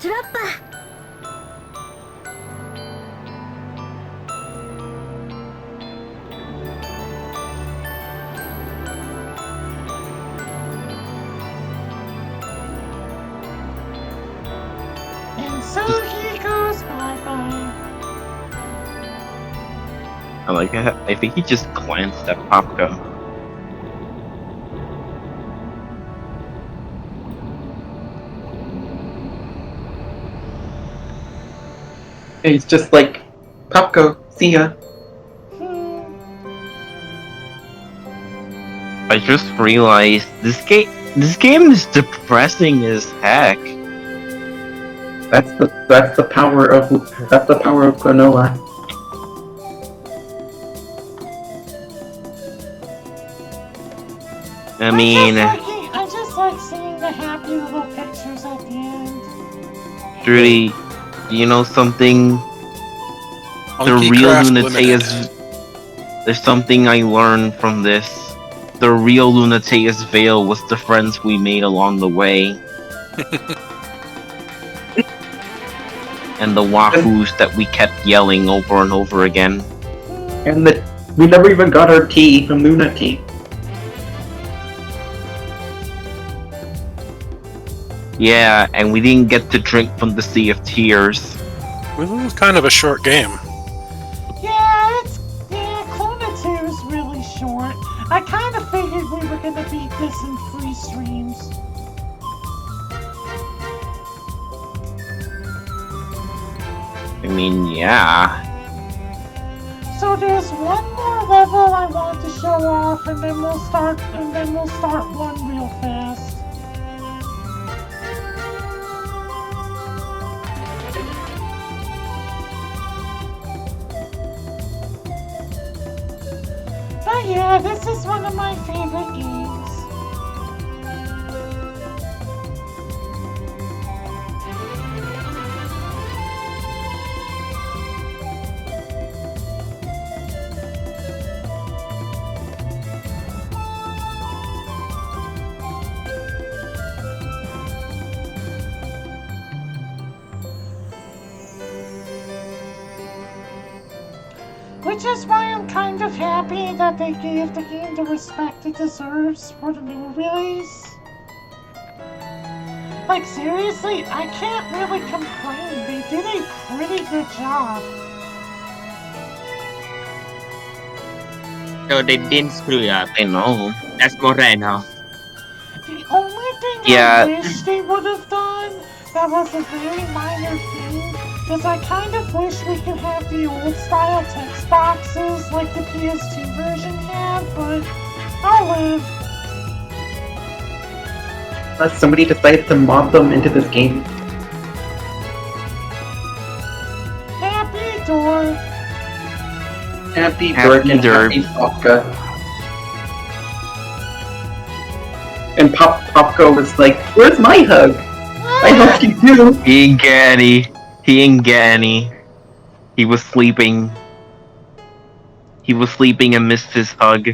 S4: トラッパー
S2: And so he goes bye-bye.
S1: I think he just glanced at Popka.
S5: It's just like, Popko, see ya.
S1: I just realized this game is depressing as heck.
S5: That's the power of Klonoa.
S2: I just like seeing the happy little pictures at the end.
S1: Trudy, you know something?
S3: Monkey Craft Limited.
S1: There's something I learned from this. The real Lunateus Veil was the friends we made along the way. And the wahoos that we kept yelling over and over again.
S5: And we never even got our tea from Luna Tea.
S1: Yeah, and we didn't get to drink from the Sea of Tears.
S3: It was kind of a short game.
S2: Yeah, Klonoa 2 is really short. I kind of figured we were gonna beat this in 3 streams.
S1: I mean, yeah.
S2: So there's one more level I want to show off, and then we'll start one real fast. But yeah, this is one of my favorite games. Which is why I'm kind of happy that they gave the game the respect it deserves for the new release. Like seriously, I can't really complain. They did a pretty good job.
S6: So they didn't screw up.
S1: I know.
S6: That's Moreno.
S2: The only thing
S1: Yeah.
S2: I wish they would have done that was a very minor thing is I kind of wish we could have the old style text boxes like the PS2 version had, but I'll live.
S5: Somebody decided to mod them into this game.
S2: Happy door.
S5: Happy
S1: Happy
S5: Dirk and
S1: Dirk.
S5: Happy Popka. And Popko was like, "Where's my hug? I hope you do."
S1: He didn't get any. He didn't get any. He was sleeping. He was sleeping and missed his hug.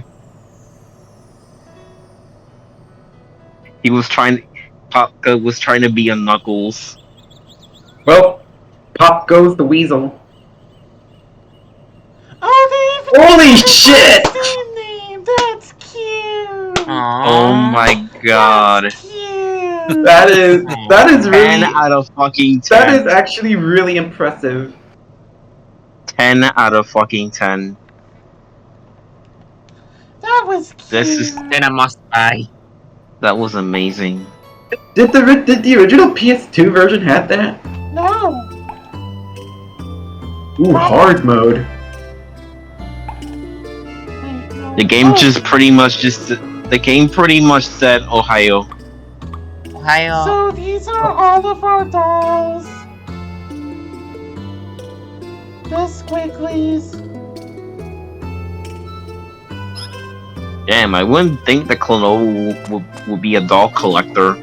S1: Popka was trying to be a Knuckles.
S5: Well, Pop goes the weasel.
S2: Oh, they even
S5: Holy
S2: have
S5: shit!
S2: a Steam name. That's cute.
S1: Oh my god.
S2: That's cute.
S5: That is
S1: 10
S5: really,
S1: out of fucking 10.
S5: that is actually really impressive.
S1: 10 out of fucking 10.
S2: That was cute.
S1: This is-
S6: Then I must buy.
S1: That was amazing.
S5: Did the original PS2 version have that?
S2: No.
S5: Ooh, hard mode.
S2: Wait, no.
S1: The game
S2: Oh,
S1: the game pretty much said Ohio.
S6: Ohio.
S2: So these are all of our dolls. The squigglies.
S1: Damn, I wouldn't think that Klonoa would be a doll collector.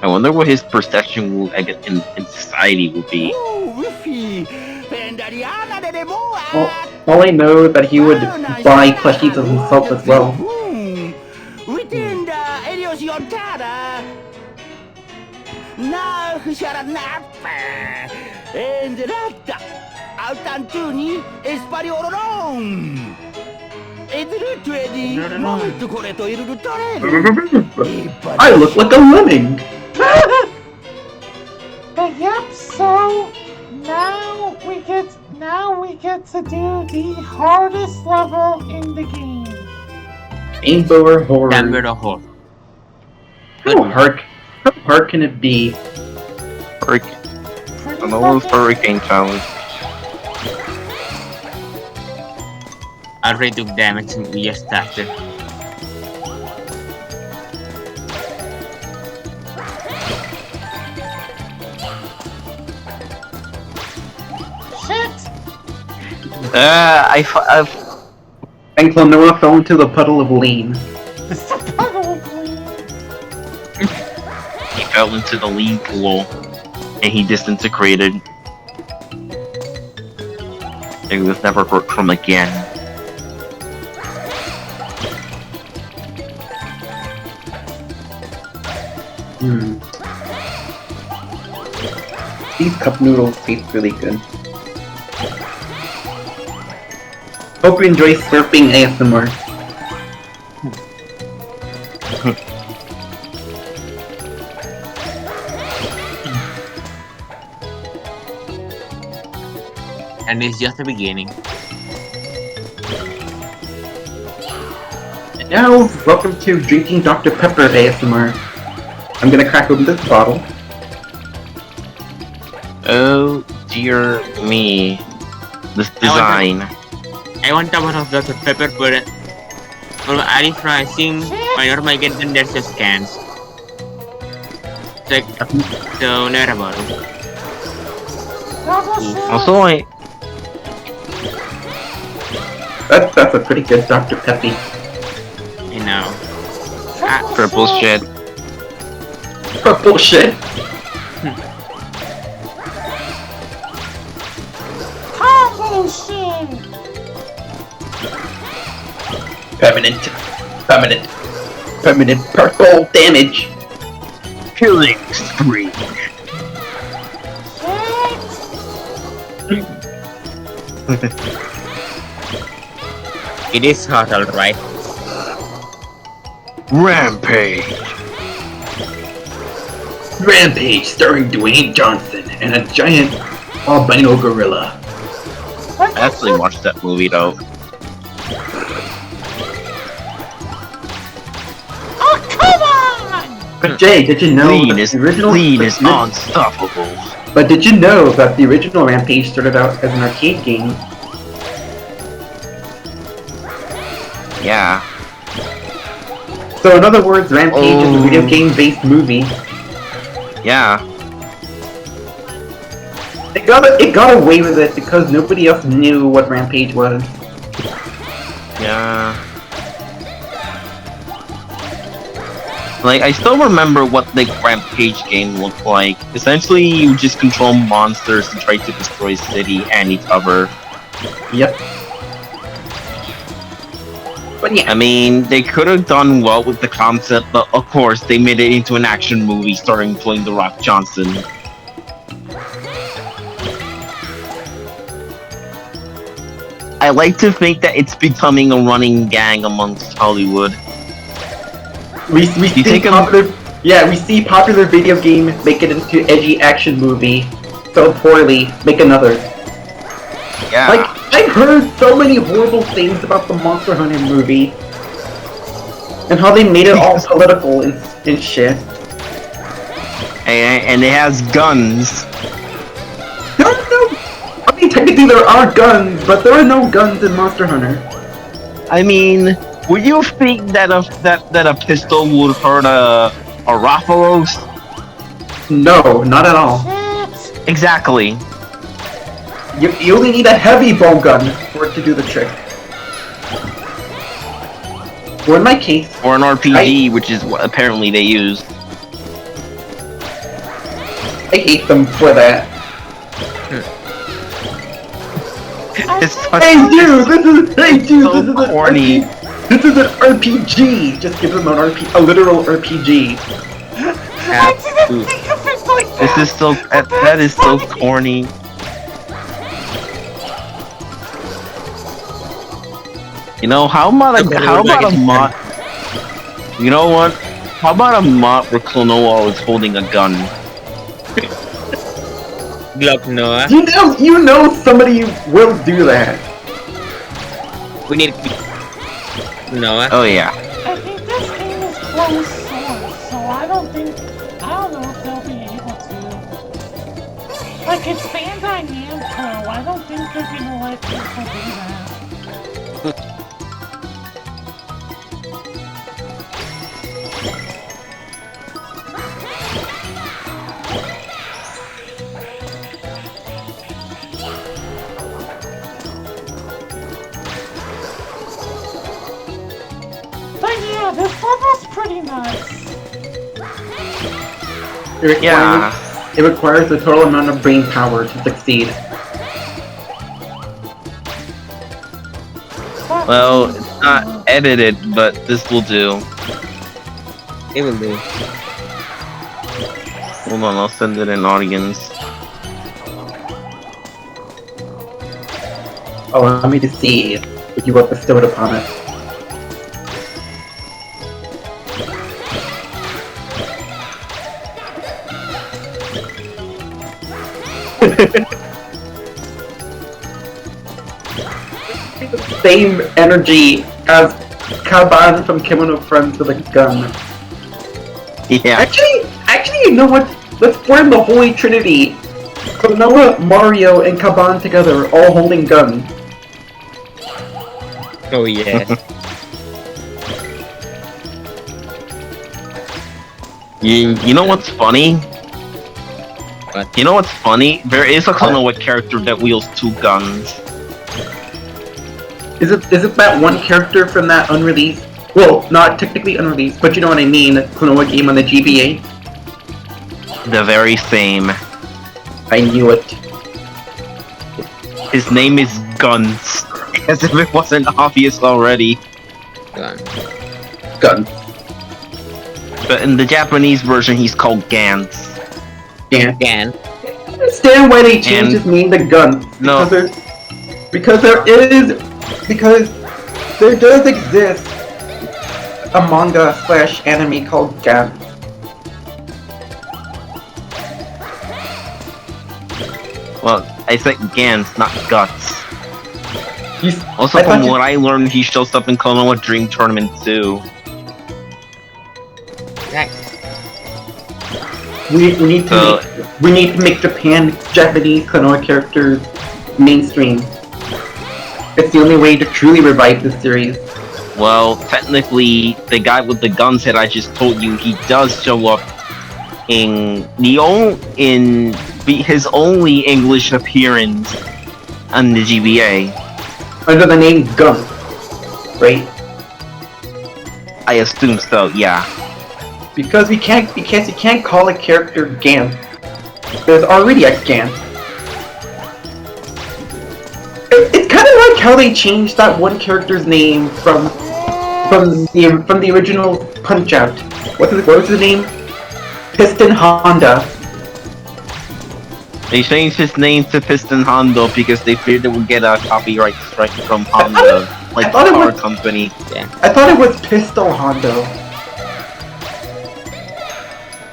S1: I wonder what his perception in society would be.
S5: All I know is that he would buy plushies of himself as well.
S7: Now shut up. And that Altantuni is pari ororong.
S5: I look like a lemming!
S2: But yep, so now we get to do the hardest level in the game.
S5: Rainbow Horror.
S6: Chamber of Horror.
S5: How hard can it be?
S1: An old hurricane challenge.
S6: Already took damage and we just started.
S2: Shit!
S5: And Klonoa fell into the puddle of lean.
S2: It's a puddle of lean.
S1: He fell into the lean pool, and he disintegrated. And he was never heard from again.
S5: These cup noodles taste really good. Hope you enjoy slurping ASMR.
S6: And it's just the beginning.
S5: And now, welcome to Drinking Dr. Pepper ASMR. I'm gonna crack open this bottle.
S1: Oh dear me. This design.
S6: I want a bottle of Dr. Pepper for Ari pricing my normal get then there's just cans. So never about it.
S1: Also, like,
S5: That's a pretty good Dr. Peppy.
S6: You know.
S1: purple shit.
S5: Purple shit.
S2: Combo shit!
S5: Permanent purple damage.
S1: Killing spree.
S6: It is hot, alright.
S1: Rampage.
S5: Rampage starring Dwayne Johnson and a giant albino gorilla.
S1: I actually watched that movie though.
S2: Oh, come on!
S5: But Jay, did you know
S1: Lean
S5: that
S1: is
S5: the original
S1: unstoppable.
S5: But did you know that the original Rampage started out as an arcade game?
S1: Yeah.
S5: So in other words, Rampage is a video game-based movie.
S1: Yeah.
S5: It got away with it because nobody else knew what Rampage was.
S1: Yeah. Like, I still remember what the Rampage game looked like. Essentially, you just control monsters and try to destroy a city and each other.
S5: Yep. But yeah.
S1: I mean, they could have done well with the concept, but of course, they made it into an action movie starring Dwayne The Rock Johnson. I like to think that it's becoming a running gang amongst Hollywood.
S5: We see popular video game make it into edgy action movie so poorly, make another.
S1: Yeah.
S5: Like, I've heard so many horrible things about the Monster Hunter movie and how they made it all political and shit.
S1: And it has guns.
S5: No, I mean, technically there are guns, but there are no guns in Monster Hunter.
S1: I mean, would you think that a pistol would hurt a Rathalos?
S5: No, not at all.
S2: Shit!
S1: Exactly.
S5: You only need a heavy bow gun for it to do the trick. Or in my case,
S1: Or an RPG, which is what apparently they use.
S5: I hate them for that.
S1: It's such
S5: Hey dude, this is
S1: so corny.
S5: This is an RPG. Just give them a literal RPG.
S2: I didn't think of it like
S1: This is so that is so corny. You know, how about a mod? You know what? How about a mod where Klonoa is holding a gun?
S6: Klonoa.
S5: You know somebody will do that.
S6: We need Klonoa.
S1: Oh yeah.
S2: I think this game is closed source, so I don't know if they'll be able to. Like, it's Bandai Namco, I don't think they're gonna let people do that. But yeah, this level's pretty nice.
S5: It requires the total amount of brain power to succeed.
S1: Well, it's not edited, but this will do.
S6: It will do.
S1: Hold on, I'll send it in audience.
S5: Allow me to see if you will bestow it upon us. Same energy as Kaban from Kimono Friends with a gun.
S1: Yeah.
S5: Actually, you know what? Let's form the Holy Trinity. Klonoa, Mario, and Kaban together, all holding guns.
S6: Oh yes.
S1: You know what's funny?
S6: What?
S1: You know what's funny? There is a Klonoa character that wields 2 guns.
S5: Is it that one character from that unreleased? Well, not technically unreleased, but you know what I mean. Klonoa game on the GBA.
S1: The very same.
S5: I knew it.
S1: His name is Guns. As if it wasn't obvious already.
S6: Gun.
S5: Gun.
S1: But in the Japanese version, he's called Gans.
S5: Yeah.
S6: Again.
S5: Understand why they changed his name to Gun?
S1: No.
S5: Because there does exist a manga / anime called Gun.
S1: Well, I said Gans, not Guts. Also,
S5: I
S1: from
S5: thought
S1: what I learned, he shows up in Klonoa Dream Tournament too.
S6: Nice.
S5: We need to make Japanese Klonoa characters mainstream. It's the only way to truly revive the series.
S1: Well, technically, the guy with the guns that I just told you, he does show up in his only English appearance on the GBA.
S5: Under the name Gun, right?
S1: I assume so, yeah.
S5: Because you can't call a character Gant. There's already a Gant. It's kind of like how they changed that one character's name from the original Punch Out. What was his name? Piston Honda.
S1: They changed his name to Piston Hondo because they feared they would get a copyright strike from Honda, like the car company.
S6: Yeah.
S5: I thought it was Pistol Hondo.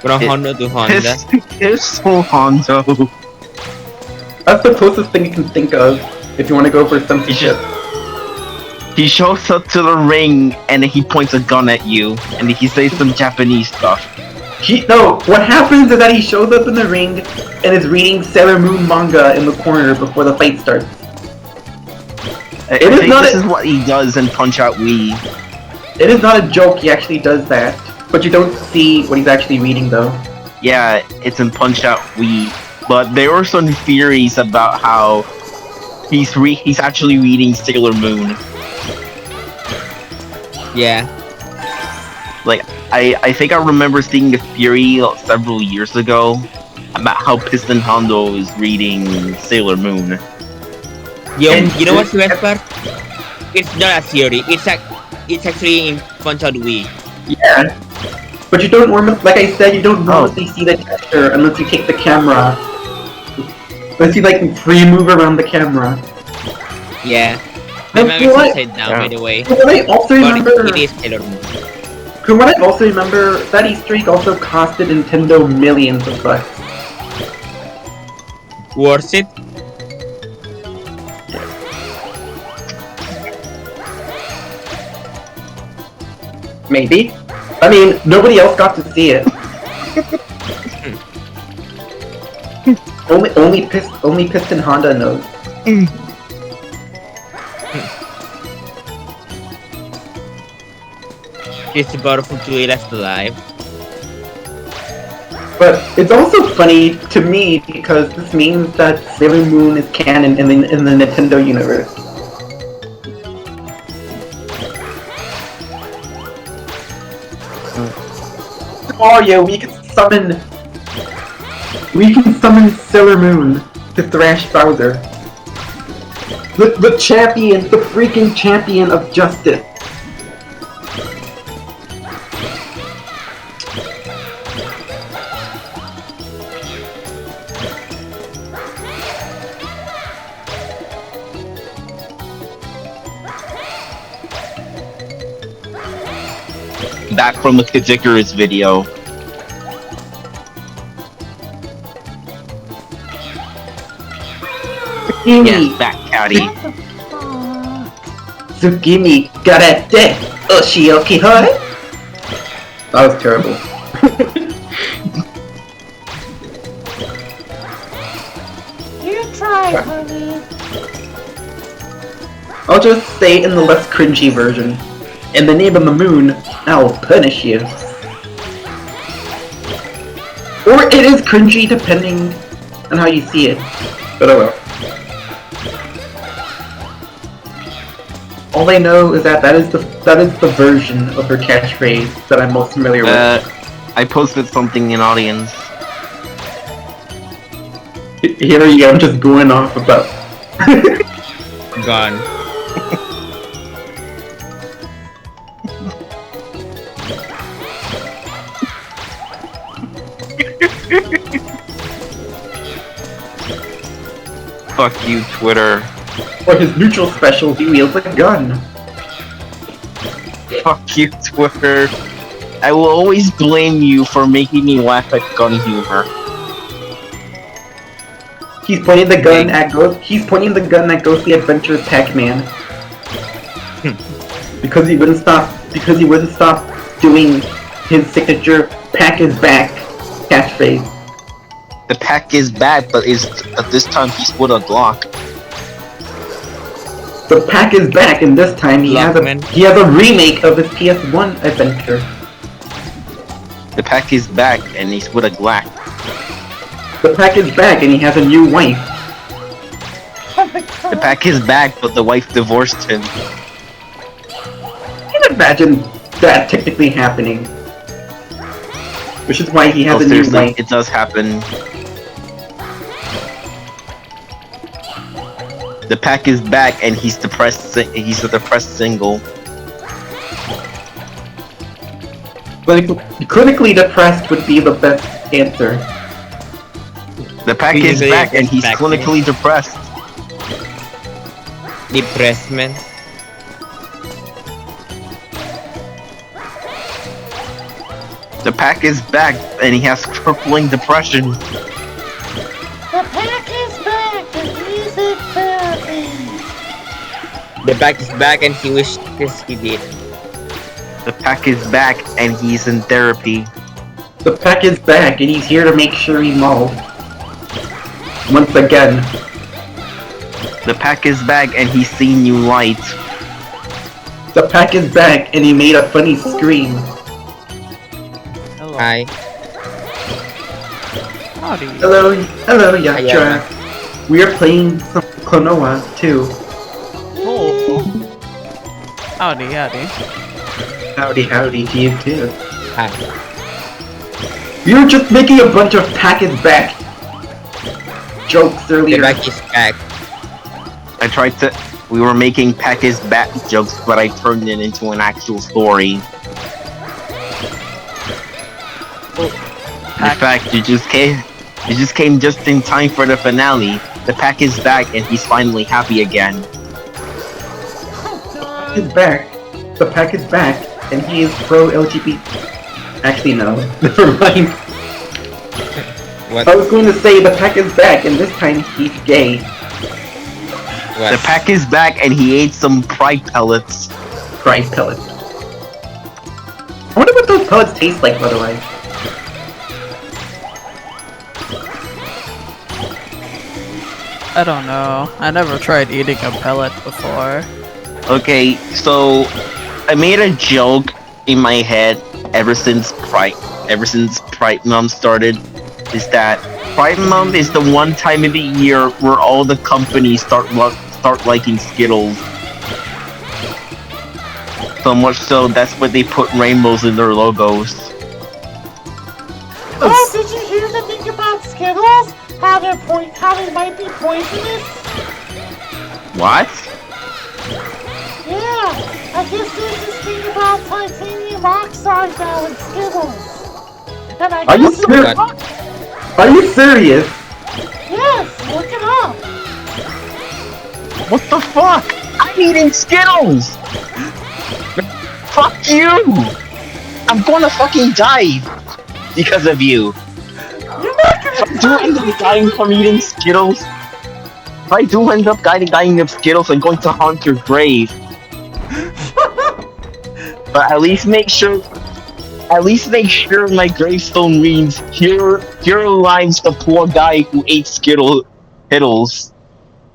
S6: From Honda to Honda.
S1: Pistol Hondo.
S5: That's the closest thing you can think of if you want to go for some shit.
S1: He shows up to the ring and he points a gun at you and he says some Japanese stuff.
S5: What happens is that he shows up in the ring and is reading Sailor Moon manga in the corner before the fight starts.
S1: This is what he does in Punch Out Wii.
S5: It is not a joke, he actually does that. But you don't see what he's actually reading though.
S1: Yeah, it's in Punch Out Wii. But there were some theories about how he's actually reading Sailor Moon.
S6: Yeah.
S1: Like, I think I remember seeing a theory several years ago about how Piston Hondo is reading Sailor Moon.
S6: You know what's the best part? It's not a theory. It's actually in Punch Out Wii.
S5: Yeah. But you don't normally, like I said, you don't normally see the texture unless you take the camera. Unless you like free move around the camera.
S6: Yeah. My
S5: And
S6: mom
S5: you
S6: is
S5: know what?
S6: upside down, by the way.
S5: From what I also
S6: But
S5: remember,
S6: it is Sailor Moon.
S5: from what I also remember, that Easter egg also costed Nintendo millions of bucks.
S6: Worth it?
S5: Maybe. I mean, nobody else got to see it. only Piston Honda knows.
S6: She's the powerful to left alive.
S5: But it's also funny to me because this means that Sailor Moon is canon in the Nintendo universe. Mario, we can summon Sailor Moon to thrash Bowser. The champion, the freaking champion of justice.
S1: Back from the Kajikarus video. Yes, back, Catty.
S5: Tsukimi garete oshioki hoi? That was terrible.
S2: You try, honey.
S5: I'll just say in the less cringy version. In the name of the moon, I'll punish you. Or it is cringy depending on how you see it. But oh well. All I know is that that is the version of her catchphrase that I'm most familiar with.
S1: I posted something in audience.
S5: Here you go, I'm just going off about.
S6: Gone.
S1: Fuck you, Twitter.
S5: For his neutral special, he wields a gun.
S1: Fuck you, Twitter. I will always blame you for making me laugh at gun humor.
S5: He's pointing the gun at Ghostly Adventures Pac-Man. Because he wouldn't stop doing his signature "Pack is back" catchphrase.
S1: The pack is back, but this time he's with a Glock.
S5: The pack is back, and this time he has a remake of his PS1 adventure.
S1: The pack is back, and he's with a Glock.
S5: The pack is back, and he has a new wife.
S1: The pack is back, but the wife divorced him.
S5: I can imagine that technically happening. Which is why he has a new
S1: Seriously,
S5: wife.
S1: it does happen. The pack is back, and he's depressed. He's a depressed single.
S5: Clinically depressed would be the best answer.
S1: The pack is back, and he's clinically depressed.
S6: Depressment.
S1: The pack is back, and he has crippling depression.
S2: The pack is back and he's in therapy.
S6: The pack is back and he wished he did.
S1: The pack is back, and he's in therapy.
S5: The pack is back, and he's here to make sure he mauled. Once again.
S1: The pack is back, and he's seen new light.
S5: The pack is back, and he made a funny scream.
S8: Hello.
S6: Hi.
S8: Howdy.
S5: Hello, Yatra. We are playing some Klonoa, too.
S8: Oh. Howdy, howdy.
S5: Howdy to you, too.
S6: Hi.
S5: We were just making a bunch of pack is back jokes earlier.
S6: The back is back.
S1: I tried to. We were making pack is back jokes, but I turned it into an actual story. In fact, you just came just in time for the finale. The pack is back, and he's finally happy again.
S5: He's back. The pack is back, and he is pro LGBT. Actually, no. Never mind.
S6: What?
S5: I was going to say the pack is back, and this time he's gay.
S6: What?
S1: The pack is back, and he ate some pride pellets.
S5: Pride pellets. I wonder what those pellets taste like, by the way.
S8: I don't know. I never tried eating a pellet before.
S1: Okay, so I made a joke in my head ever since Pride Month started. Is that Pride Month is the one time of the year where all the companies start liking Skittles. So much so that's why they put rainbows in their logos.
S2: Oh, did you hear the thing about Skittles? How they might be poisonous?
S1: What?
S2: Yeah, I guess there's this thing about titanium oxide now in Skittles. And I
S5: Are you
S2: guess
S5: serious? Are you serious?
S2: Yes, look it up.
S1: What the fuck? I'm eating Skittles! Fuck you! I'm gonna fucking die because of you.
S2: You're not gonna
S1: If I do end up dying from eating Skittles, if I do end up dying of Skittles, I'm going to haunt your grave. But at least make sure my gravestone reads, here lies the poor guy who ate Skittles.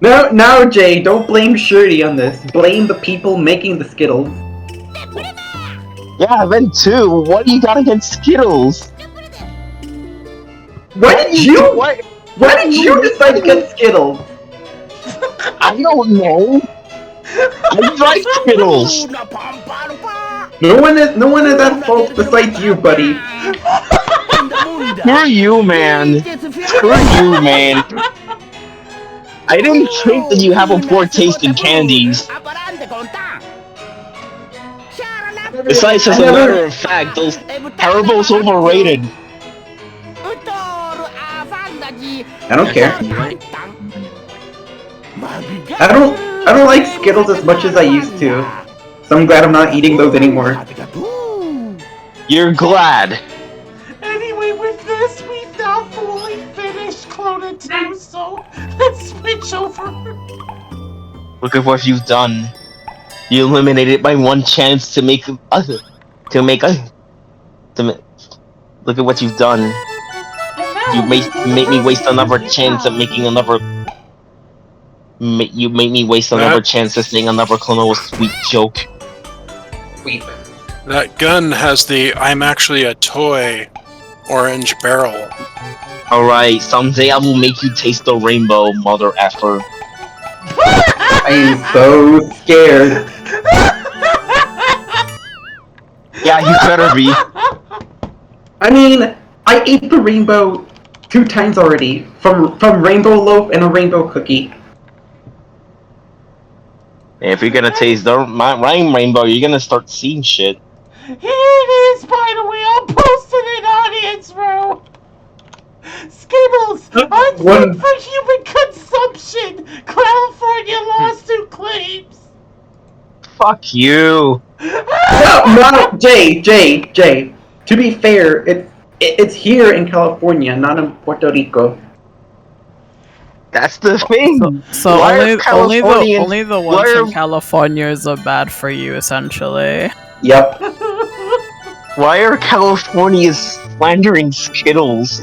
S5: No, Jay, don't blame Shirley on this. Blame the people making the Skittles.
S1: Yeah, then too. What do you got against Skittles?
S5: Why did you decide to get Skittles?
S1: I don't know. I like Skittles.
S5: No one is at fault besides you, buddy.
S1: Screw you, man. Screw you, man. I didn't think that you have a poor taste in candies. Besides, as a matter of fact, those Haribo's overrated.
S5: I don't care. I don't like Skittles as much as I used to. So I'm glad I'm not eating those anymore.
S1: You're glad.
S2: Anyway, with this, we've now fully finished Klonoa 2, so let's switch over.
S1: Look at what you've done. You eliminated my one chance to make. Look at what you've done. You made me waste another chance at making another. You made me waste another chance at saying another Klonoa sweet joke.
S5: Sweet.
S3: That gun has the "I'm actually a toy" orange barrel.
S1: Alright, someday I will make you taste the rainbow, mother effer.
S5: I am so scared.
S1: Yeah, you better be.
S5: I mean, I ate the rainbow 2 times already. From Rainbow Loaf and a rainbow cookie.
S1: If you're gonna taste the rainbow, you're gonna start seeing shit.
S2: Here it is, by the way. I'll post it in audience row. Skittles, unfit for human consumption. California lawsuit claims.
S1: Fuck you.
S5: No, Jay. To be fair, it's here in California, not in Puerto Rico.
S1: That's the thing.
S8: So only the ones from California are bad for you, essentially.
S5: Yep.
S1: Why are Californians slandering Skittles?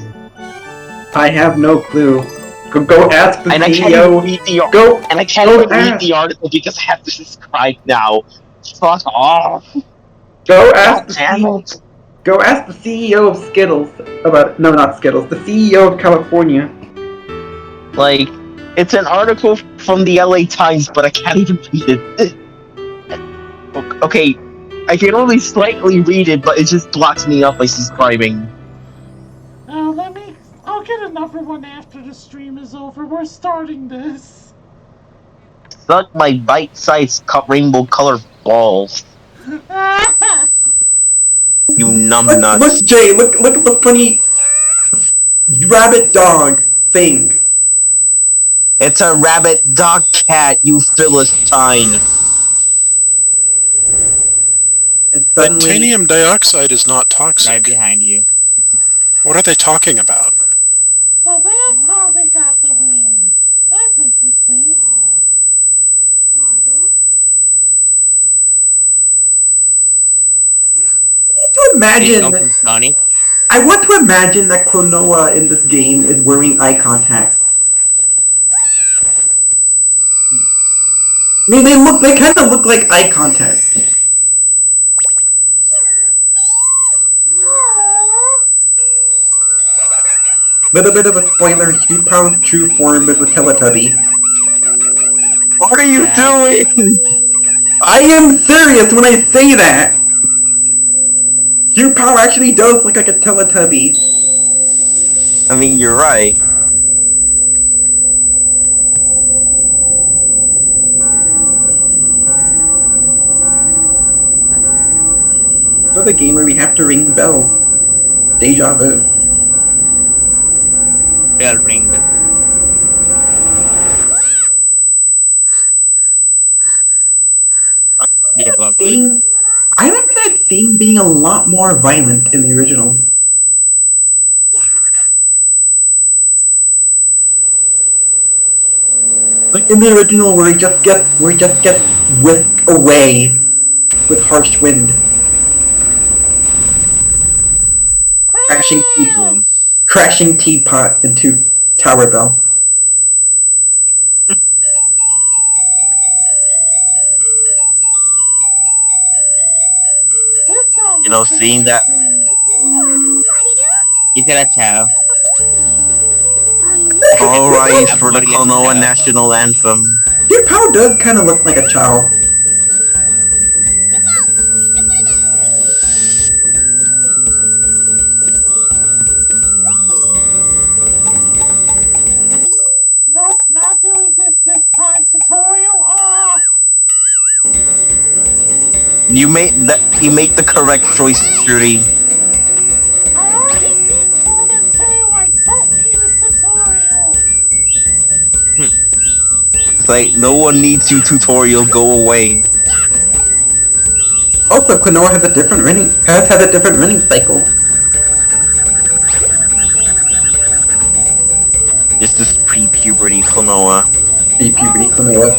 S5: I have no clue. Go ask the
S1: And
S5: CEO.
S1: I can't even read the article because I have to subscribe now. Fuck off.
S5: Go ask
S1: it.
S5: Go ask the CEO of Skittles about not Skittles, the CEO of California.
S1: Like, it's an article from the LA Times, but I can't even read it. Okay, I can only slightly read it, but it just blocks me up by subscribing.
S2: I'll get another one after the stream is over. We're starting this.
S1: Suck my bite-sized rainbow-colored balls. You numbnuts.
S5: Look, Jay, look at the funny rabbit dog thing.
S1: It's a rabbit dog cat, you Philistine.
S5: And suddenly,
S3: Titanium dioxide is not toxic.
S6: Right behind you.
S3: What are they talking about?
S2: So that's how they got the ring. That's interesting.
S5: I want to imagine that Klonoa in this game is wearing eye contact. I mean, they kind of look like eye contact. Little bit of a spoiler, Q-Pow's true form is a Teletubby.
S1: What are you doing?
S5: I am serious when I say that! Q-Pow actually does look like a Teletubby.
S1: I mean, you're right.
S5: For the game where we have to ring bells. Deja vu.
S6: Bell ring.
S5: I remember that scene being a lot more violent in the original. Like in the original, where he just gets whisked away with harsh wind, crashing teapot into Tower Bell.
S1: You know, seeing that. All rise for the Klonoa national anthem.
S5: Q-Pow does kind of look like a child.
S2: Nope, not doing this time. Tutorial off.
S1: You made the correct choice, Shuri.
S2: I already beat Kona 2. I don't need a tutorial.
S1: It's like, no one needs you, tutorial, go away.
S5: Also, Klonoa has had a different running cycle.
S1: This is pre-puberty Klonoa.
S5: Pre-puberty Klonoa.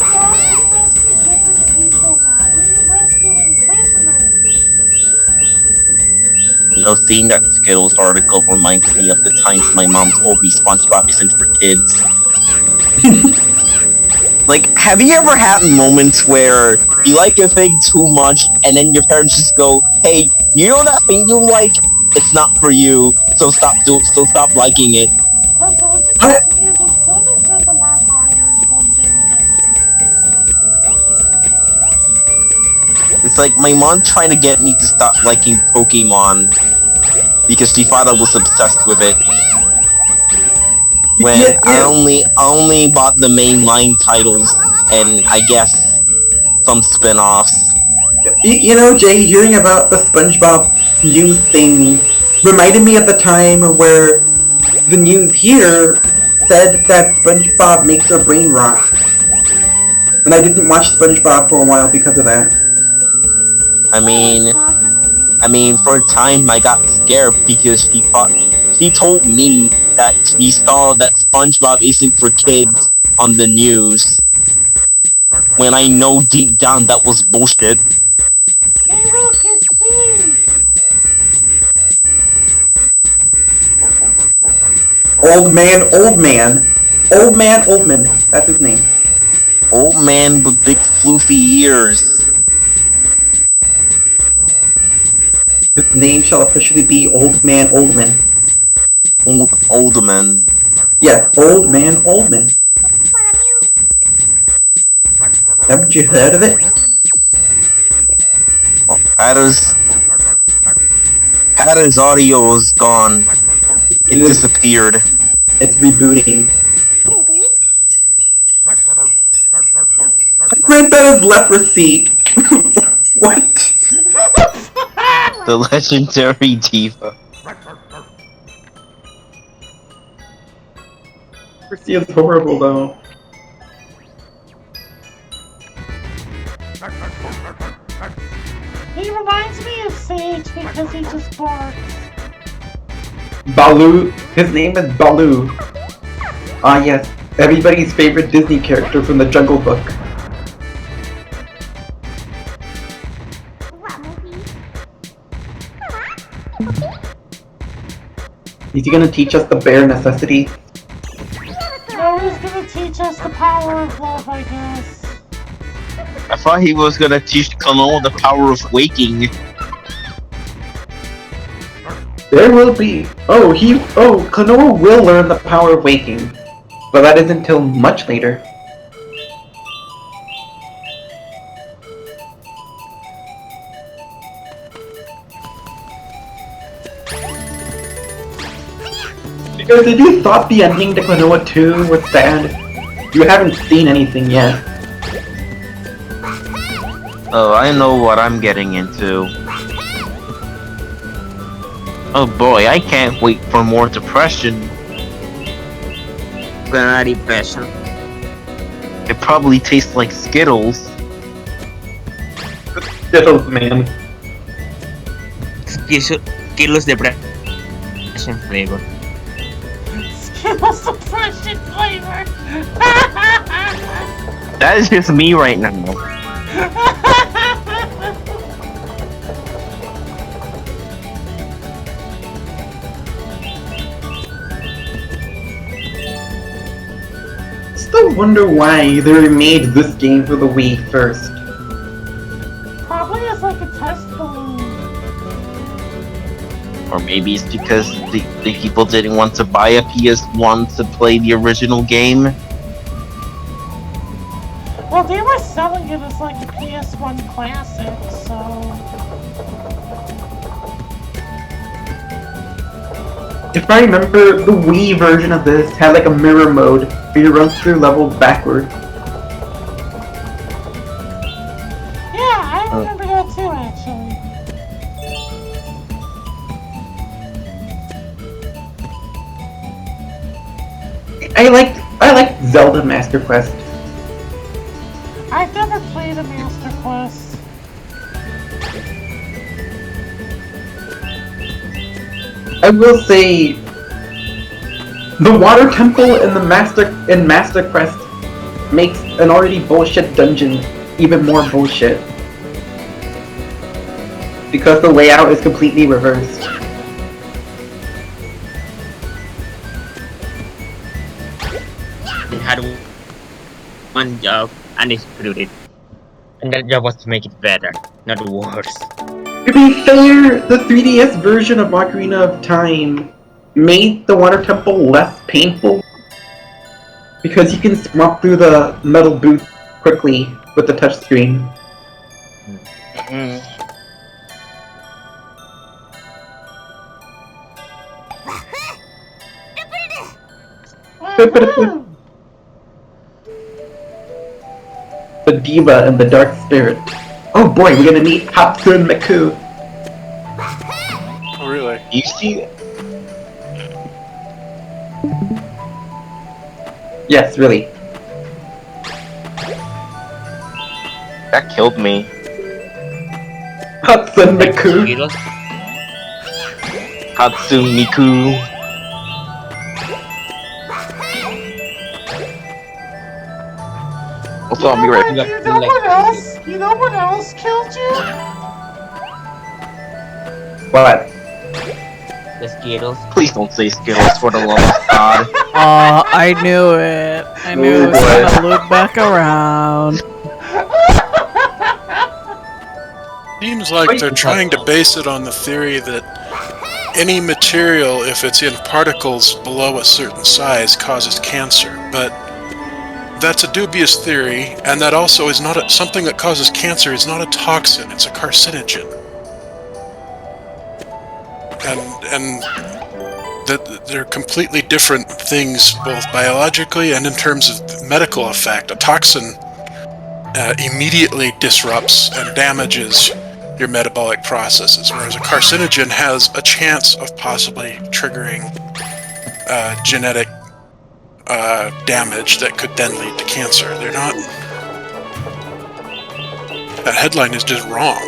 S1: You know, seeing that Skittles article reminds me of the times my mom told me SpongeBob isn't for kids. Like, have you ever had moments where you like a thing too much and then your parents just go, hey, you know that thing you like? It's not for you, so stop liking it. It's like my mom trying to get me to stop liking Pokemon because she thought I was obsessed with it. When I only bought the mainline titles and I guess some spin-offs.
S5: You know, Jay, hearing about the SpongeBob news thing reminded me of the time where the news here said that SpongeBob makes her brain rot. And I didn't watch SpongeBob for a while because of that.
S1: I mean, for a time I got scared because she told me that she saw that SpongeBob isn't for kids on the news. When I know deep down that was bullshit.
S2: Hey look, it's Siege!
S5: Old man, that's his name.
S1: Old man with big floofy ears.
S5: His name shall officially be Old Man Oldman.
S1: Oldman.
S5: Yes, Old Man Oldman. Haven't you heard of it?
S1: Oh, Hatter's audio is gone. It disappeared.
S5: It's rebooting. I read that as leprosy. What?
S6: The legendary diva.
S5: Percy is horrible though.
S2: He reminds me of Sage because he just barks.
S5: Baloo. His name is Baloo. Ah yes, everybody's favorite Disney character from the Jungle Book. Is he gonna teach us the bare necessity?
S2: No, he's gonna teach us the power of love, I guess.
S6: I thought he was gonna teach Klonoa the power of waking.
S5: There will be. Klonoa will learn the power of waking, but that isn't until much later. Because if you thought the ending to Klonoa 2 was sad, you haven't seen anything yet.
S6: Oh, I know what I'm getting into. Oh boy, I can't wait for more depression. Depression. It probably tastes like Skittles.
S5: Skittles, man.
S6: Skittles depression flavor.
S2: Skittles suppression flavor!
S6: That is just me right now.
S5: Still wonder why they remade this game for the Wii first.
S2: Probably as like a test balloon.
S6: Or maybe it's because the people didn't want to buy a PS1 to play the original game.
S2: Well, they were selling it as like a PS1 classic, so...
S5: If I remember, the Wii version of this had like a mirror mode where you run through levels backward.
S2: Yeah, I remember that too, actually.
S5: I liked Zelda Master Quest.
S2: I've never played a Master Quest.
S5: I will say, the Water Temple in Master Quest makes an already bullshit dungeon even more bullshit. Because the layout is completely reversed.
S6: It had one job and it's screwed it. And that job was to make it better, not worse.
S5: To be fair, the 3DS version of Ocarina of Time made the Water Temple less painful because you can swap through the metal booth quickly with the touchscreen. The Diva and the Dark Spirit. Oh boy, we're gonna meet Hatsune Miku.
S3: Oh, really?
S6: You see?
S5: Yes, really.
S6: That killed me.
S5: Hatsune Miku.
S6: Hatsune Miku. What's up? Be right back.
S2: You know what else killed you?
S5: What?
S6: The Skittles. Please don't say Skittles for the love of God.
S8: I knew it. I knew it was gonna loop back around.
S3: Seems like they're trying to base it on the theory that any material, if it's in particles below a certain size, causes cancer, but that's a dubious theory, and that also is not something that causes cancer is not a toxin, it's a carcinogen. And that they're completely different things, both biologically and in terms of medical effect. A toxin immediately disrupts and damages your metabolic processes, whereas a carcinogen has a chance of possibly triggering genetic damage that could then lead to cancer. They're not... That headline is just wrong.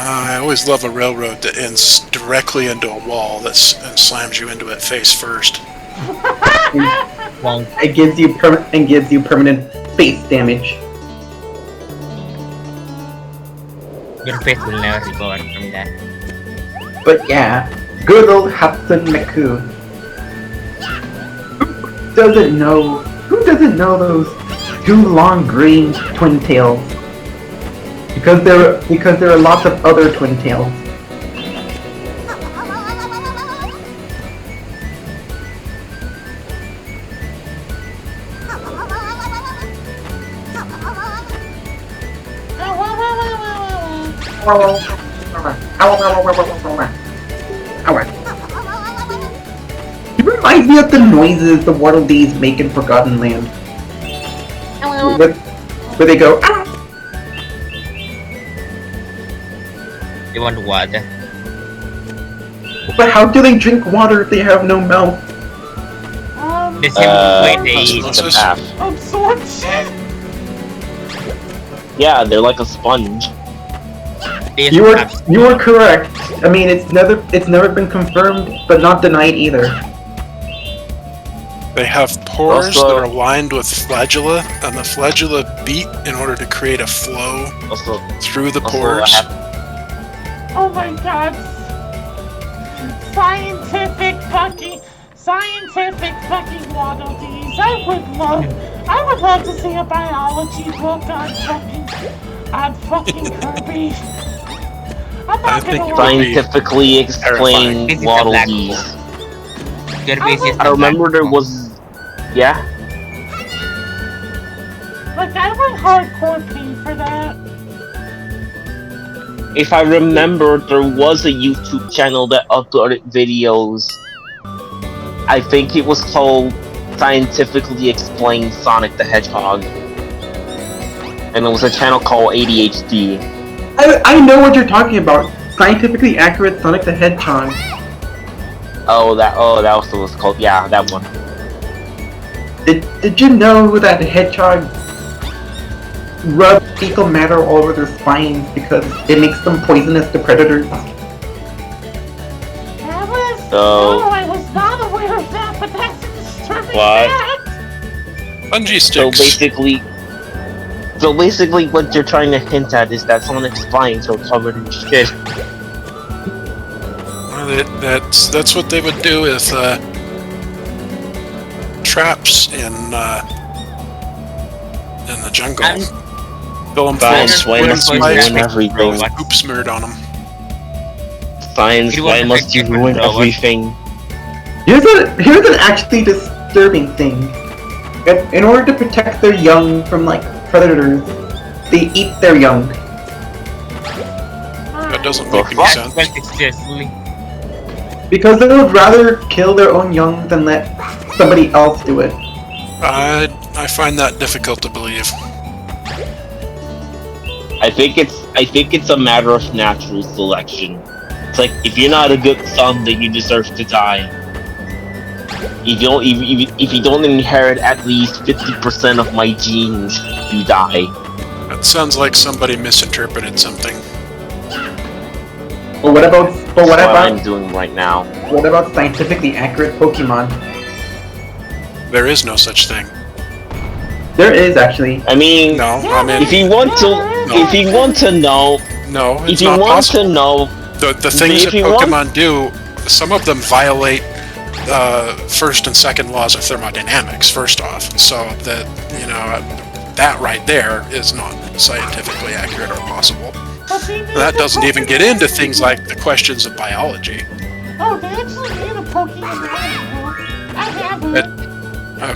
S3: I always love a railroad that ends directly into a wall and slams you into it face first.
S6: Well,
S5: It gives you permanent face damage.
S6: your face will never recover from that.
S5: But yeah, good old Hatsune Miku. Who doesn't know those two long green twin tails? Because there are lots of other twin tails. It reminds me of the noises the Waddle Dees make in Forgotten Land. Where they go, "Ah!"
S6: They want water.
S5: But how do they drink water if they have no mouth?
S6: The same way they eat.
S3: Osmosis?
S2: Absorption.
S1: Yeah, they're like a sponge.
S6: They
S5: You
S6: have
S5: are correct. I mean, it's never been confirmed, but not denied either.
S3: They have pores
S1: Also-
S3: that are lined with flagella, and the flagella beat in order to create a flow
S1: Also,
S3: through the
S1: also
S3: pores.
S2: Oh my god. Scientific fucking Waddle Dees. I would love to see a biology book on fucking Kirby. I'm
S3: I
S2: not
S3: think
S2: gonna
S3: it
S2: lie.
S3: would be
S1: scientifically
S3: terrifying.
S1: explain
S6: This is a
S1: Waddle
S6: black
S1: Dees.
S6: hole. Your face is
S1: I remember there was... Yeah?
S2: Like, I would hardcore pay for that.
S1: If I remember, there was a YouTube channel that uploaded videos. I think it was called Scientifically Explain Sonic the Hedgehog. And it was a channel called ADHD.
S5: I know what you're talking about. Scientifically accurate Sonic the Hedgehog.
S1: That was what it was called. Yeah, that one.
S5: Did you know that the hedgehog rub fecal matter all over their spines because it makes them poisonous to predators?
S2: I was not aware of that, but that's a disturbing
S1: What?
S2: fact.
S3: Bungee
S1: So basically, what you're trying to hint at is that Sonic's spines are covered in shit.
S3: Well, that's what they would do with traps in the jungle. Fill them full of
S1: Science, why must you ruin everything?
S3: poop smeared on them.
S1: Science, why must you ruin everything?
S5: Here's an actually disturbing thing. In order to protect their young from predators, they eat their young.
S3: That doesn't make any sense.
S6: Well, successfully.
S5: Because they would rather kill their own young than let somebody else do it.
S3: I find that difficult to believe.
S1: I think it's a matter of natural selection. It's like, if you're not a good son, then you deserve to die. If you don't inherit at least 50% of my genes, you die.
S3: That sounds like somebody misinterpreted something.
S5: But what about
S1: That's what I'm doing right now.
S5: what about scientifically accurate Pokemon?
S3: There is no such thing.
S5: There is actually.
S1: I mean,
S3: No, I mean,
S1: if you want to know,
S3: no,
S1: if
S3: it's
S1: you
S3: not
S1: want
S3: possible.
S1: to know,
S3: The things
S1: if
S3: that
S1: you want-
S3: Pokemon do, some of them violate first and second laws of thermodynamics, first off. So that, that right there is not scientifically accurate or possible. That doesn't even get into things like the questions of biology.
S2: Oh, they actually made a Pokemon book. I have it.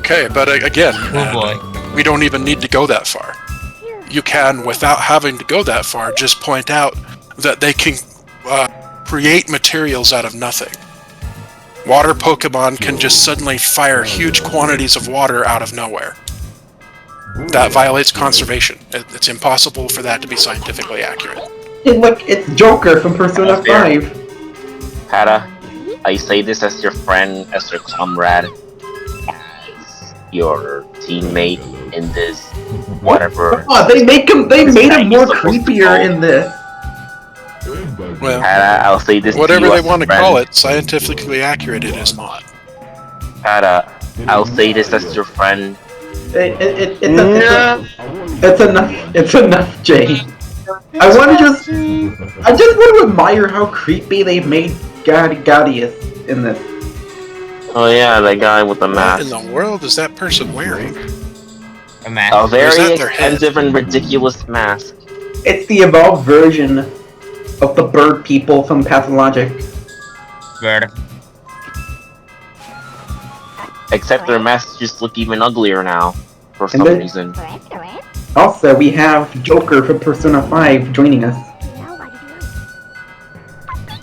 S3: Okay, but again,
S6: Oh boy.
S3: we don't even need to go that far. you can, without having to go that far, just point out that they can create materials out of nothing. Water Pokemon can just suddenly fire huge quantities of water out of nowhere. That violates conservation. It's impossible for that to be scientifically accurate.
S5: Hey, look, it's Joker from Persona 5.
S6: Hada, I say this as your friend, as your comrade, as your teammate in this whatever.
S5: Oh, they made him more creepier in this.
S3: Well,
S6: Hada, I'll say this
S3: whatever
S6: to you
S3: they
S6: as
S3: want
S6: a
S3: to
S6: friend.
S3: call it, scientifically accurate it is not.
S6: Hada, I'll say this as your friend.
S5: It's enough. It's enough, Jay. I just want to admire how creepy they made Gadius in this.
S6: Oh yeah, that guy with the
S3: What
S6: mask.
S3: in the world is that person wearing?
S6: A
S3: Or is
S6: very
S3: that their head?
S6: expensive and ridiculous mask.
S5: It's the evolved version of the bird people from Pathologic.
S6: Bird. Except their masks just look even uglier now, for some
S5: then-
S6: reason.
S5: Also, we have Joker from Persona 5 joining us.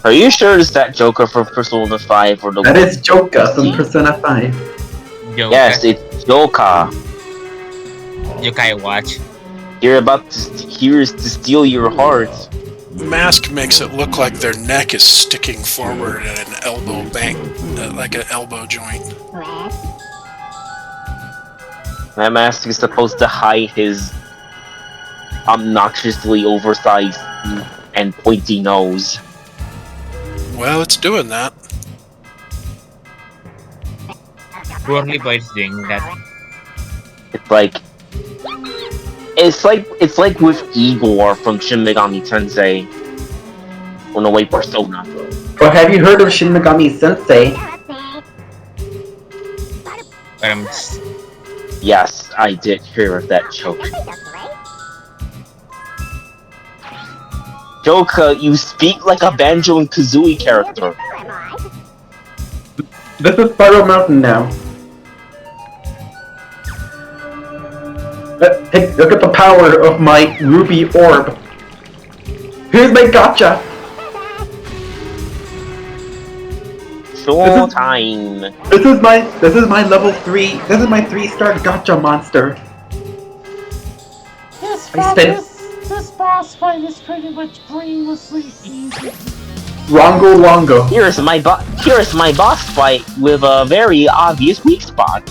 S6: Are you sure it's that Joker from Persona 5 or the
S5: That
S6: one?
S5: is Joker from Persona 5.
S6: Yes, it's Joker.
S9: Yokai watch.
S6: Here's to steal your heart.
S3: The mask makes it look like their neck is sticking forward at an elbow bank, like an elbow joint.
S6: That mask is supposed to hide his obnoxiously oversized and pointy nose.
S3: Well, it's doing that.
S9: Poorly Boy's doing that.
S6: It's like with Igor from Shin Megami Tensei. Oh no, wait, Persona.
S5: Well, have you heard of Shin Megami Sensei?
S6: Yes, I did hear of that joke. Joker, you speak like a Banjo and Kazooie character.
S5: This is Spiral Mountain now. Look at the power of my ruby orb. Here's my gotcha.
S6: Showtime.
S5: This is my level 3. This is my 3-star gotcha monster.
S2: This boss fight is pretty much brainlessly easy.
S5: Rongo Longo.
S6: Here's my boss fight with a very obvious weak spot.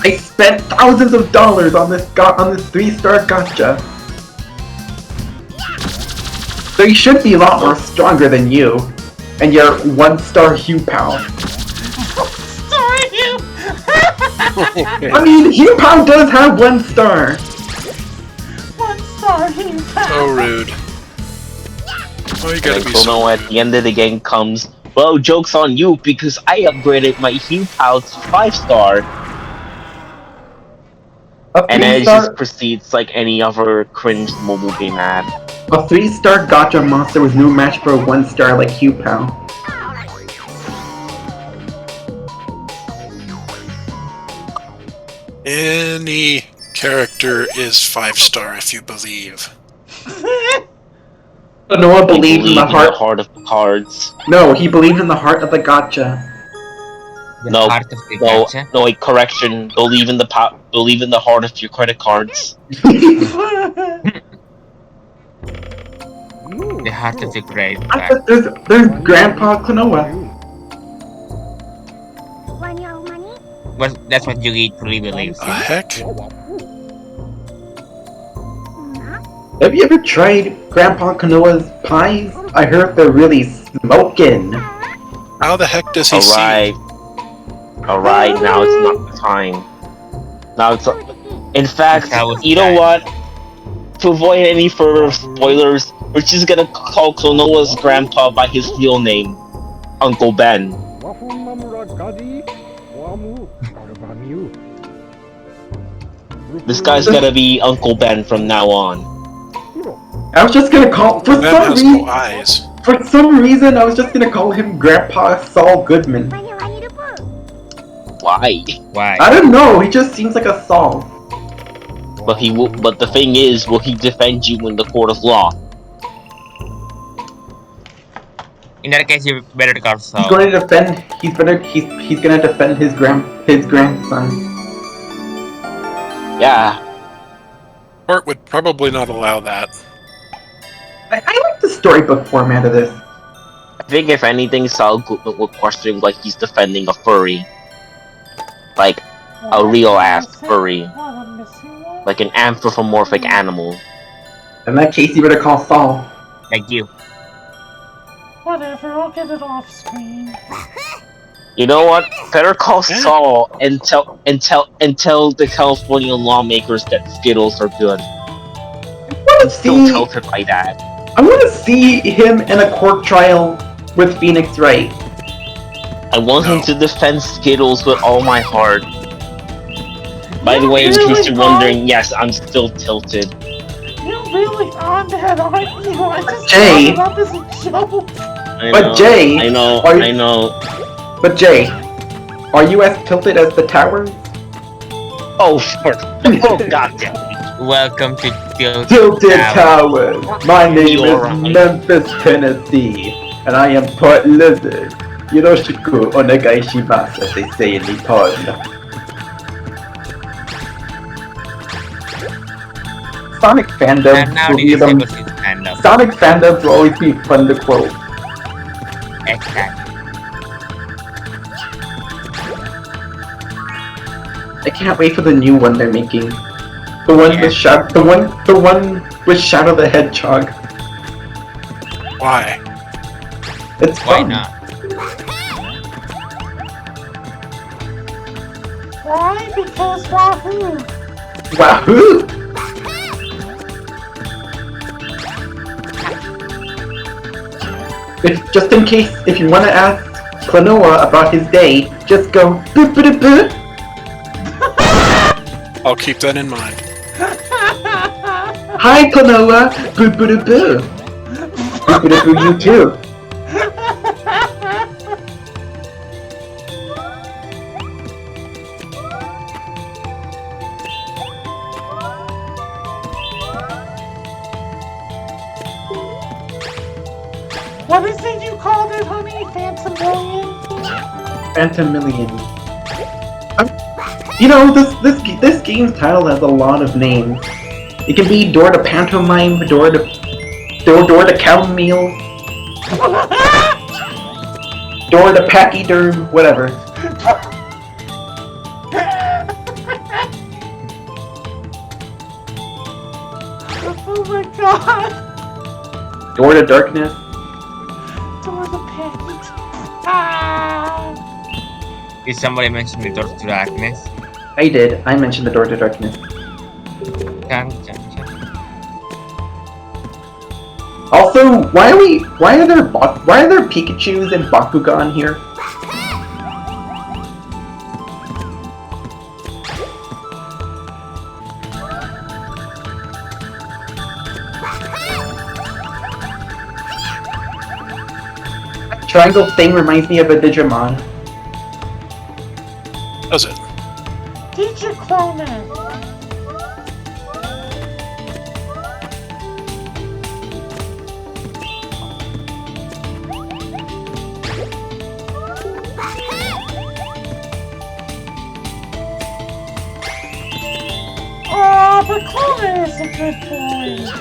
S5: I spent thousands of dollars on this 3-star gotcha. So he should be a lot more stronger than you. And your 1-star Hugh Pal.
S2: Sorry, you!
S5: I mean, Hugh Pal does have 1 star.
S2: 1 star, you
S3: So rude. Oh, you gotta
S6: And
S3: be so
S6: Klonoa at the end of the game comes, well, joke's on you because I upgraded my Hugh Pal to 5-star. And then it just proceeds like any other cringe mobile game ad.
S5: A 3-star gotcha monster was no match for a 1-star like Hugh Pal.
S3: Any character is 5-star if you believe.
S5: Klonoa believed in the
S6: heart of the cards.
S5: No, he believed in the heart of the gotcha.
S6: No, wait, correction. Believe in the heart of your credit cards.
S9: The heart of the great.
S5: There's Grandpa Klonoa.
S9: That's what Yugi truly believes.
S3: The heck?
S5: Have you ever tried Grandpa Klonoa's pies? I heard they're really smoking.
S3: How the heck does he see?
S6: Alright, now it's not the time. Now it's... In fact, you know what? To avoid any further spoilers, we're just gonna call Klonoa's grandpa by his real name, Uncle Ben. This guy's gonna be Uncle Ben from now on.
S5: I was just gonna call... For some reason, I was just gonna call him Grandpa Saul Goodman.
S6: Why?
S9: Why?
S5: I don't know, he just seems like a Saul.
S6: But he will. But the thing is, will he defend you in the court of law?
S9: In that case, you better call
S5: He's
S9: Saul.
S5: going to defend. He's gonna defend his grandson.
S6: Yeah.
S3: Court would probably not allow that.
S5: I like the storybook format of this.
S6: I think if anything, Saul Goodman would question like he's defending a furry, like a real ass furry, like an anthropomorphic animal.
S5: In that case, you better call Saul.
S9: Like you.
S2: Whatever, I'll get it off screen.
S6: You know what? Better call Saul and tell the California lawmakers that Skittles are good. I'm still tilted by that.
S5: I want to see him in a court trial with Phoenix Wright.
S6: I want him to defend Skittles with all my heart. By the way, in case you're wondering, yes, I'm still tilted.
S2: You're really on that, aren't you? I just
S5: Jay.
S2: brought it up as a joke.
S5: But Jay,
S6: I know.
S5: But Jay, are you as tilted as the towers?
S6: Oh, sure. Oh, goddamn.
S9: Welcome to
S5: Tilted Towers. My name is Memphis, Tennessee, and I am part lizard. Yoroshiku onegai shimasu, as they say in Nippon. Sonic fandom will always be fun to quote.
S9: Exactly.
S5: I can't wait for the new one they're making. The one with Shadow the Hedgehog.
S3: Why?
S5: It's fun.
S9: Why not?
S2: Why? Because Wahoo!
S5: Wahoo! Just in case, if you want to ask Klonoa about his day, just go boop boop boop.
S3: I'll keep that in mind.
S5: Hi Klonoa, boop boop boop. Boop boop boop, you too.
S2: What is it you called it, honey? Phantomillion?
S5: Phantomillion. You know, this game's title has a lot of names. It can be Door to Pantomime, Door to Chamomile, Door to Pachyderm, whatever.
S2: Oh my god!
S5: Door to Darkness.
S2: Door to Package. Ah!
S9: Did somebody mention the door to darkness?
S5: I did. I mentioned the Door to Darkness. Also, why are there Pikachus and Bakugan here? That triangle thing reminds me of a Digimon.
S3: Does it?
S2: Digicloner! Oh, but Cloner is a good boy!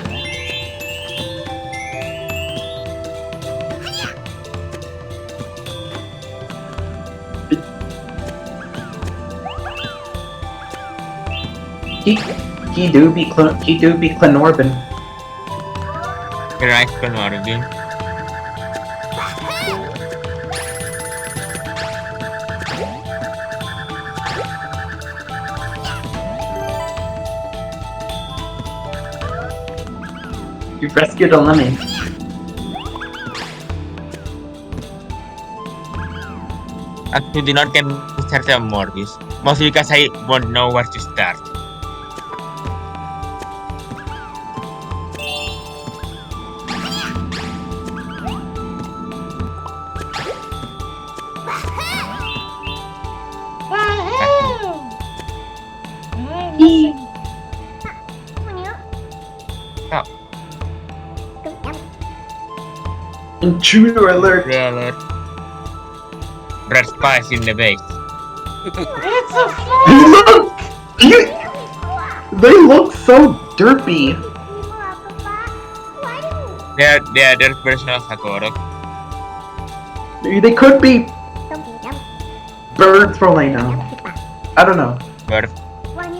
S5: He do be Clonorbin.
S9: You're right, Klonoa.
S5: You've rescued a lemon.
S9: Actually, do not get me started on Morbius. Mostly because I won't know where to start.
S5: Intruder alert!
S9: Alert. Red spice in the base.
S2: It's a
S5: They
S2: fly!
S5: look! They look so derpy!
S9: They're their version of Sakura.
S5: They could be birds for all I know. I don't know.
S9: Bird.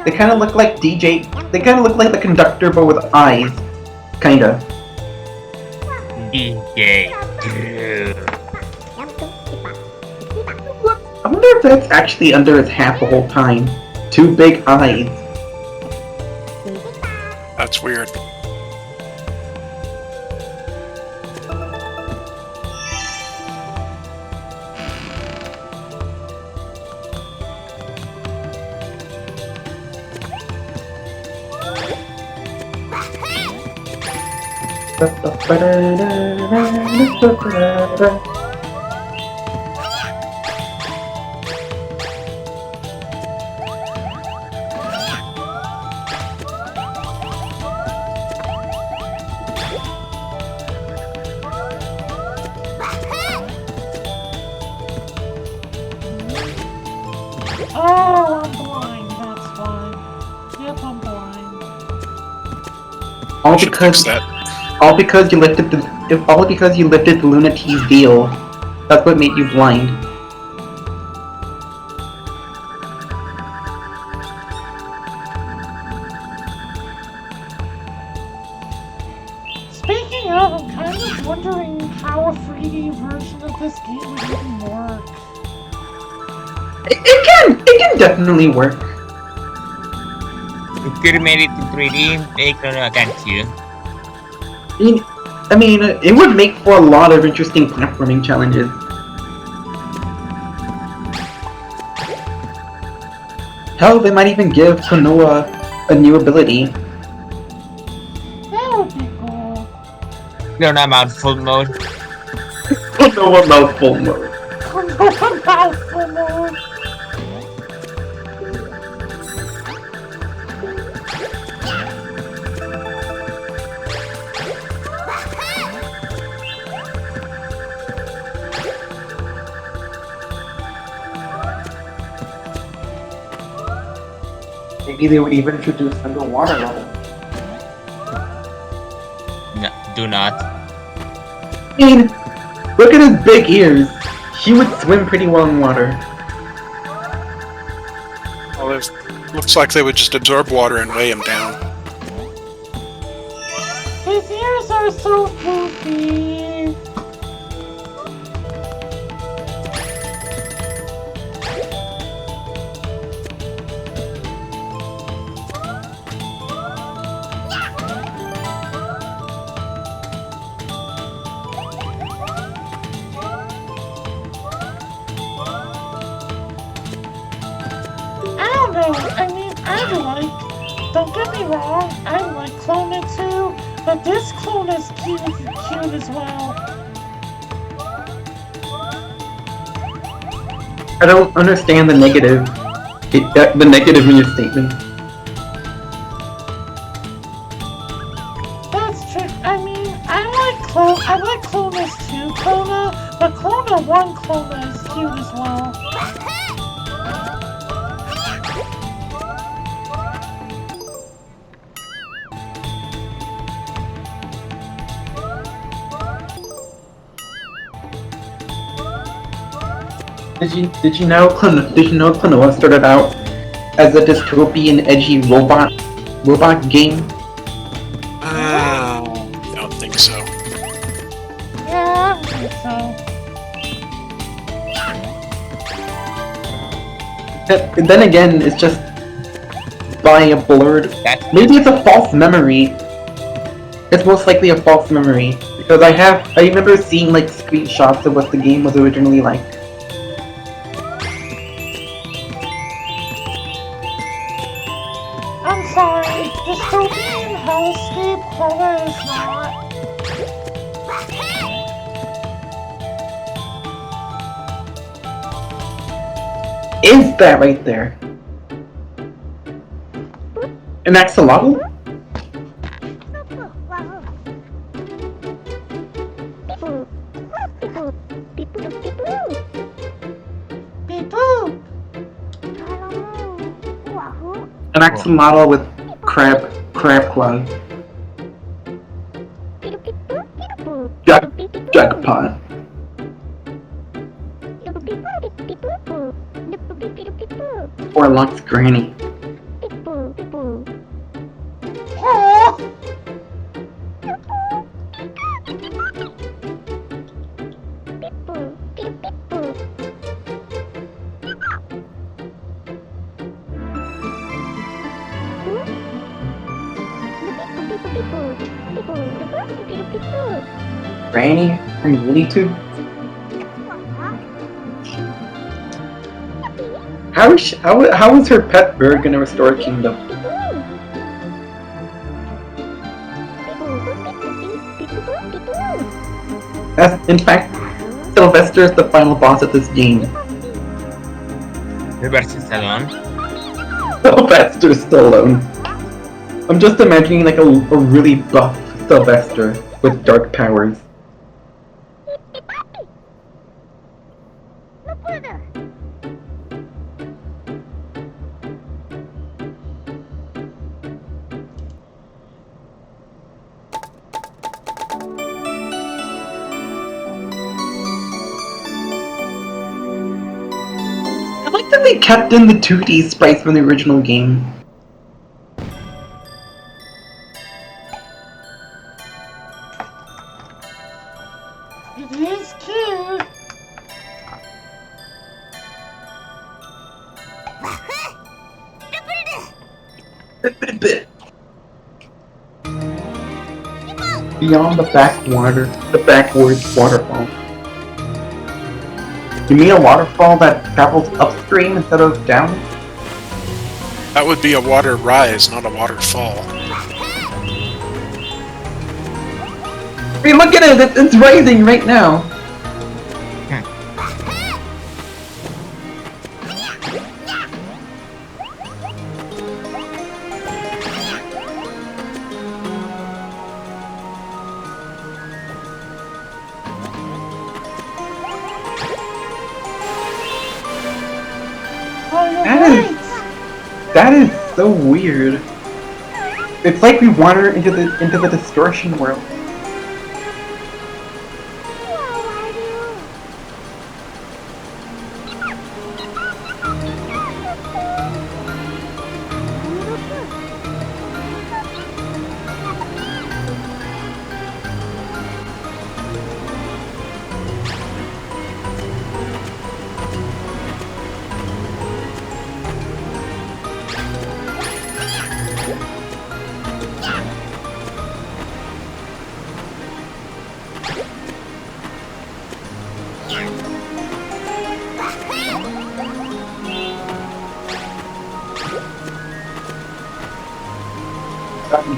S5: They kind of look like DJ. They kind of look like the conductor, but with eyes. Kinda.
S9: DJ.
S5: I wonder if that's actually under his hat the whole time. Two big eyes.
S3: That's weird.
S2: Oh, I'm blind, that's why. Yep, I'm blind.
S5: All
S3: Should
S5: because
S3: fix that.
S5: all because you lifted the Lunatee's veil. That's what made you blind.
S2: Speaking of, I'm kind of wondering how a 3D version of this game would even work.
S5: It can definitely work.
S9: If you made it in 3D, make Klonoa, can't you?
S5: I mean, it would make for a lot of interesting platforming challenges. Hell, they might even give Klonoa a new ability.
S2: That would be cool.
S9: Klonoa mouthful mode.
S5: Klonoa mouthful mode.
S2: Mouthful mode.
S5: Maybe they would even introduce underwater level.
S9: No, do not.
S5: I mean, look at his big ears. He would swim pretty well in water.
S3: Well, looks like they would just absorb water and weigh him down.
S2: His ears are so goofy. I don't know. I mean, don't get me wrong, I like Klonoa too, but this Klonoa's cute as well.
S5: I don't understand the negative. The negative in your statement.
S2: That's true. I mean, I like Klonoa's too, Klonoa, but Klonoa 1 Klonoa is cute as well.
S5: Did you know Klonoa started out as a dystopian, edgy robot game?
S3: I don't think so.
S2: Yeah, I think so.
S5: Then again, it's just by a blurred. Maybe it's a false memory. It's most likely a false memory because I remember seeing like screenshots of what the game was originally like.
S2: I'm sorry, dystopian hellscape Klonoa is not.
S5: Is that right there? An axolotl? An axolotl with crab claws. Jackpot. Or Lux Granny. Granny from Looney Tunes? How is her pet bird gonna restore kingdom? In fact, Sylvester is the final boss of this game.
S9: Sylvester Stallone.
S5: Sylvester Stallone. I'm just imagining like a really buff Sylvester with dark powers. I like that they kept in the 2D sprites from the original game.
S2: It is cute.
S5: Beyond the backwards waterfall. You mean a waterfall that travels upstream instead of down?
S3: That would be a water rise, not a waterfall.
S5: Hey, look at it! It's rising right now! That is so weird. It's like we wander into the distortion world.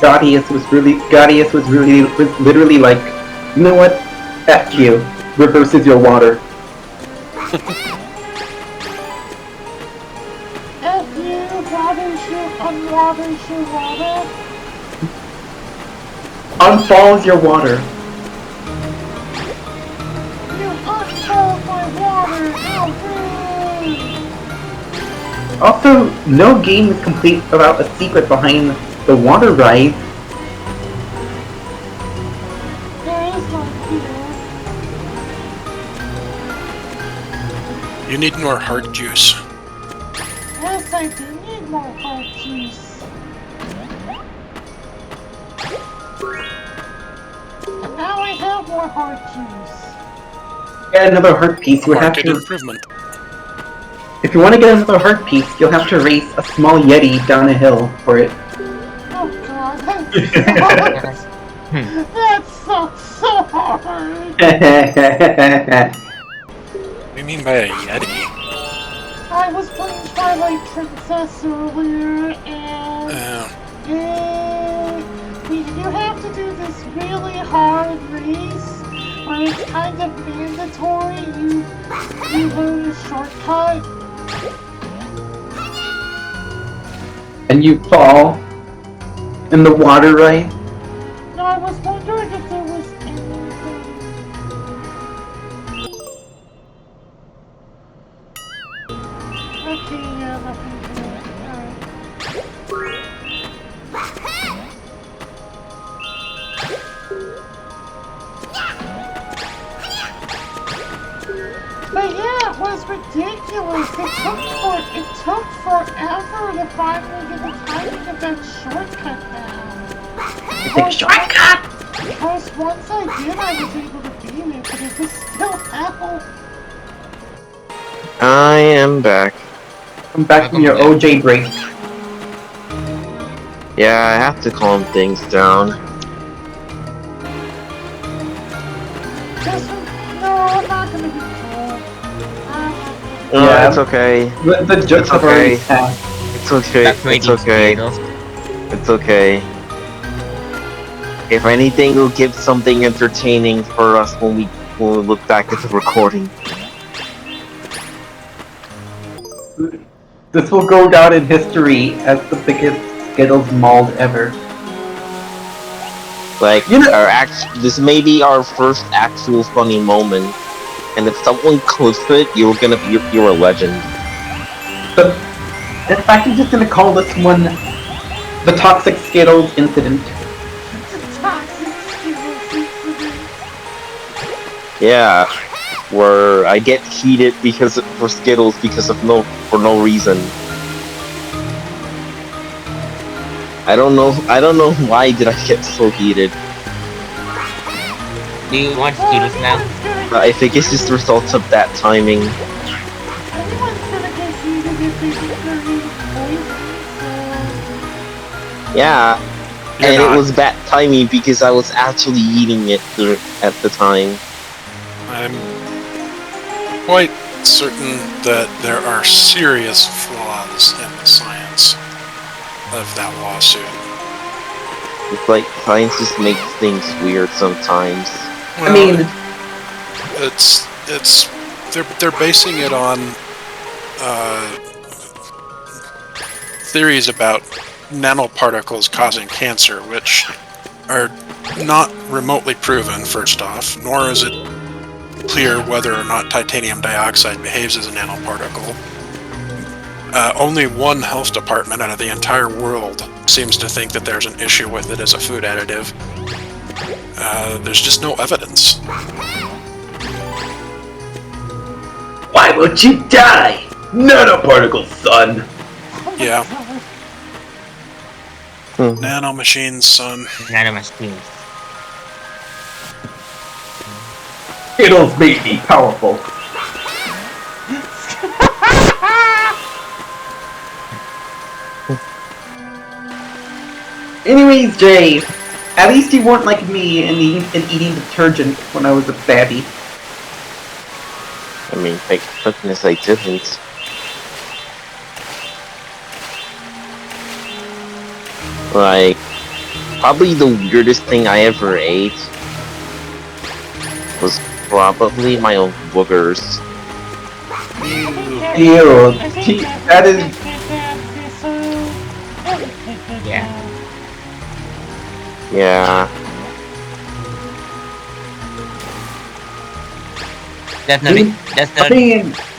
S5: Gaudius was literally like, you know what? F you. Reverses your water.
S2: F you, unwaters your water.
S5: Unfalls your water.
S2: You unfold my water. How rude.
S5: Also, no game is complete without a secret behind the water ride.
S2: There is one here.
S3: You need more heart juice.
S2: Yes, I do need more heart juice. And now I have more heart juice.
S5: Get another heart piece. You have
S3: Market
S5: to.
S3: improvement.
S5: If you want to get another heart piece, you'll have to race a small Yeti down a hill for it.
S2: Oh god, that sucks. That sucks so hard.
S3: What do you mean by a Yeti?
S2: I was playing Twilight Princess earlier, and you have to do this really hard race where it's kind of mandatory. You learn a shortcut.
S5: And you fall in the water, right?
S2: No, I was wondering if there was anything. Okay, yeah, nothing to it. Alright. was ridiculous. It took forever to finally get the timing of that shortcut down.
S5: Big shortcut!
S2: Of course, once I did, I was able to beat it, but it was still hell.
S6: I am back.
S5: Come back from your OJ break.
S6: Yeah, I have to calm things down.
S2: No, I'm not gonna be cool.
S6: Yeah, it's okay.
S5: The jokes have already passed.
S6: It's okay. It's okay. It's okay. If anything, we'll give something entertaining for us when we look back at the recording.
S5: This will go down in history as the biggest Skittles mauled ever.
S6: Like, this may be our first actual funny moment, and if someone clips it, you're a legend.
S5: In fact, I'm just gonna call this one the Toxic Skittles Incident.
S6: Yeah, where I get heated for Skittles for no reason. I don't know why did I get so heated.
S9: Do you want Skittles now?
S6: I think it's just the result of that timing. Yeah, and it was bad timing because I was actually eating it at the time.
S3: I'm quite certain that there are serious flaws in the science of that lawsuit.
S6: It's like science just makes things weird sometimes.
S3: Well, I mean, they're basing it on theories about nanoparticles causing cancer, which are not remotely proven, first off, nor is it clear whether or not titanium dioxide behaves as a nanoparticle. Only one health department out of the entire world seems to think that there's an issue with it as a food additive. There's just no evidence.
S5: Why won't you die? Nanoparticles, son!
S3: Yeah. Nanomachines, son.
S9: Nanomachines.
S5: Skittles make me powerful. Anyways, Jay, at least you weren't like me and eating detergent when I was a baby.
S6: I mean, thank goodness I didn't. Like, probably the weirdest thing I ever ate was probably my own boogers.
S5: Ew, that is...
S9: Yeah.
S6: Yeah.
S9: That's not
S5: I mean,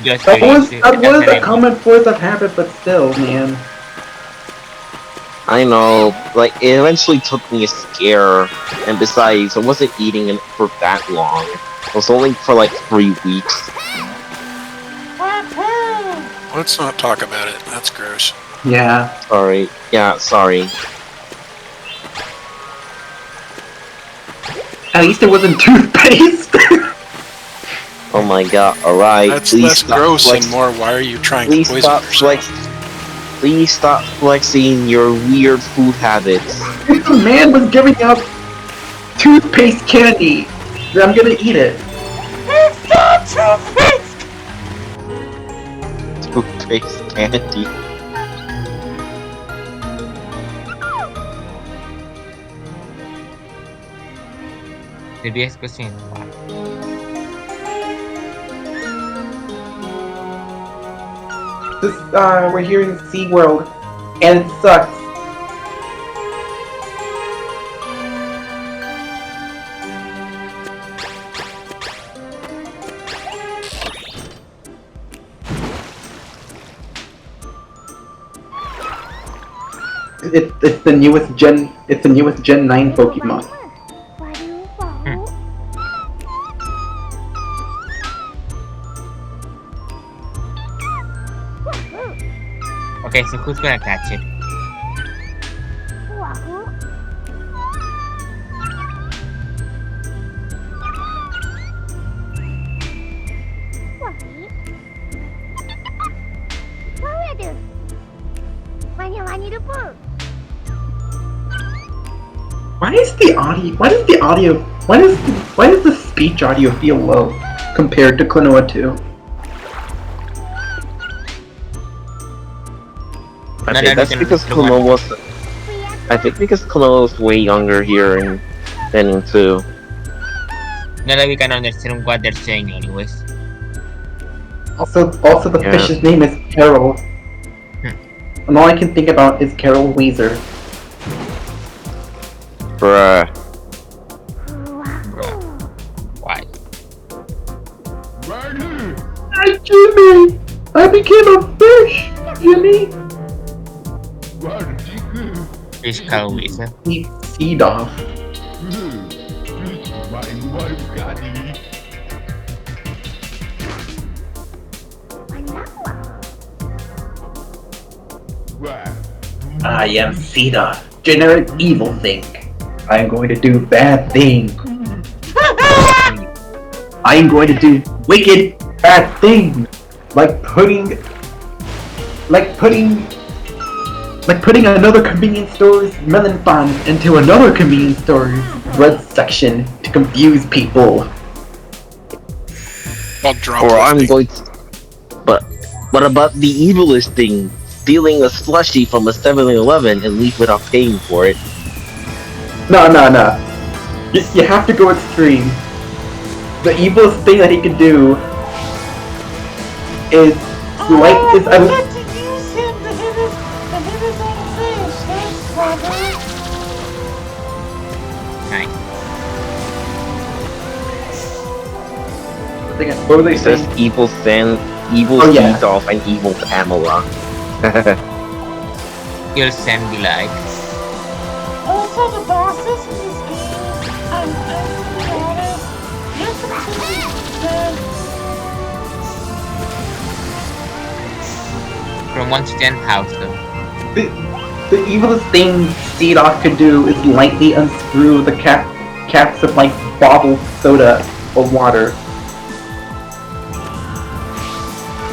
S5: that was a common force of habit, but still, man.
S6: I know, like, it eventually took me a scare, and besides, I wasn't eating it for that long. It was only for like 3 weeks.
S3: Let's not talk about it, that's gross.
S5: Yeah.
S6: Sorry. Yeah, sorry.
S5: At least it wasn't toothpaste!
S6: Oh my god, alright.
S3: That's
S6: please
S3: less
S6: stop
S3: gross and more, why are you trying to poison yourself?
S6: Please stop flexing your weird food habits.
S5: If a man was giving out toothpaste candy, then I'm gonna eat it.
S2: It's not toothpaste!
S6: Toothpaste candy.
S9: Debías cocinar.
S5: This, we're here in SeaWorld, and it sucks. It's the newest Gen 9 Pokemon.
S9: Okay, so who's gonna catch it?
S5: Why does the speech audio feel low compared to Klonoa 2?
S1: Okay, that's because I think because Klonoa's way younger here than in 2.
S9: Now that we can understand what they're saying anyways.
S5: Also the fish's name is Carol. And all I can think about is Carol Weezer.
S1: Bruh.
S9: Why?
S5: Hey, Jimmy! I became a fish, Jimmy!
S9: Fish Carol Weezer.
S5: He's seed off. I am Sita, generic evil thing. I am going to do bad things. I am going to do wicked bad things, like putting another convenience store's melon fun into another convenience store's bread section to confuse people.
S1: Or I'm going to... But about the evilest thing? Stealing a slushie from a 7-Eleven and leave without paying for it.
S5: No. You have to go extreme. The evilest thing that he could do is
S2: I get to use him to hit his own fish. That's clever.
S9: Nice.
S5: What were they
S1: saying?
S5: saying?
S1: Evil Sand, evil Seed Off, and evil Pamela.
S9: You'll send the like.
S2: Also, the bosses in this game, I'm really honest, you're completely dead.
S9: From 1 to 10, how so?
S5: The evilest thing Seedoff could do is lightly unscrew the caps of like bottled soda or water.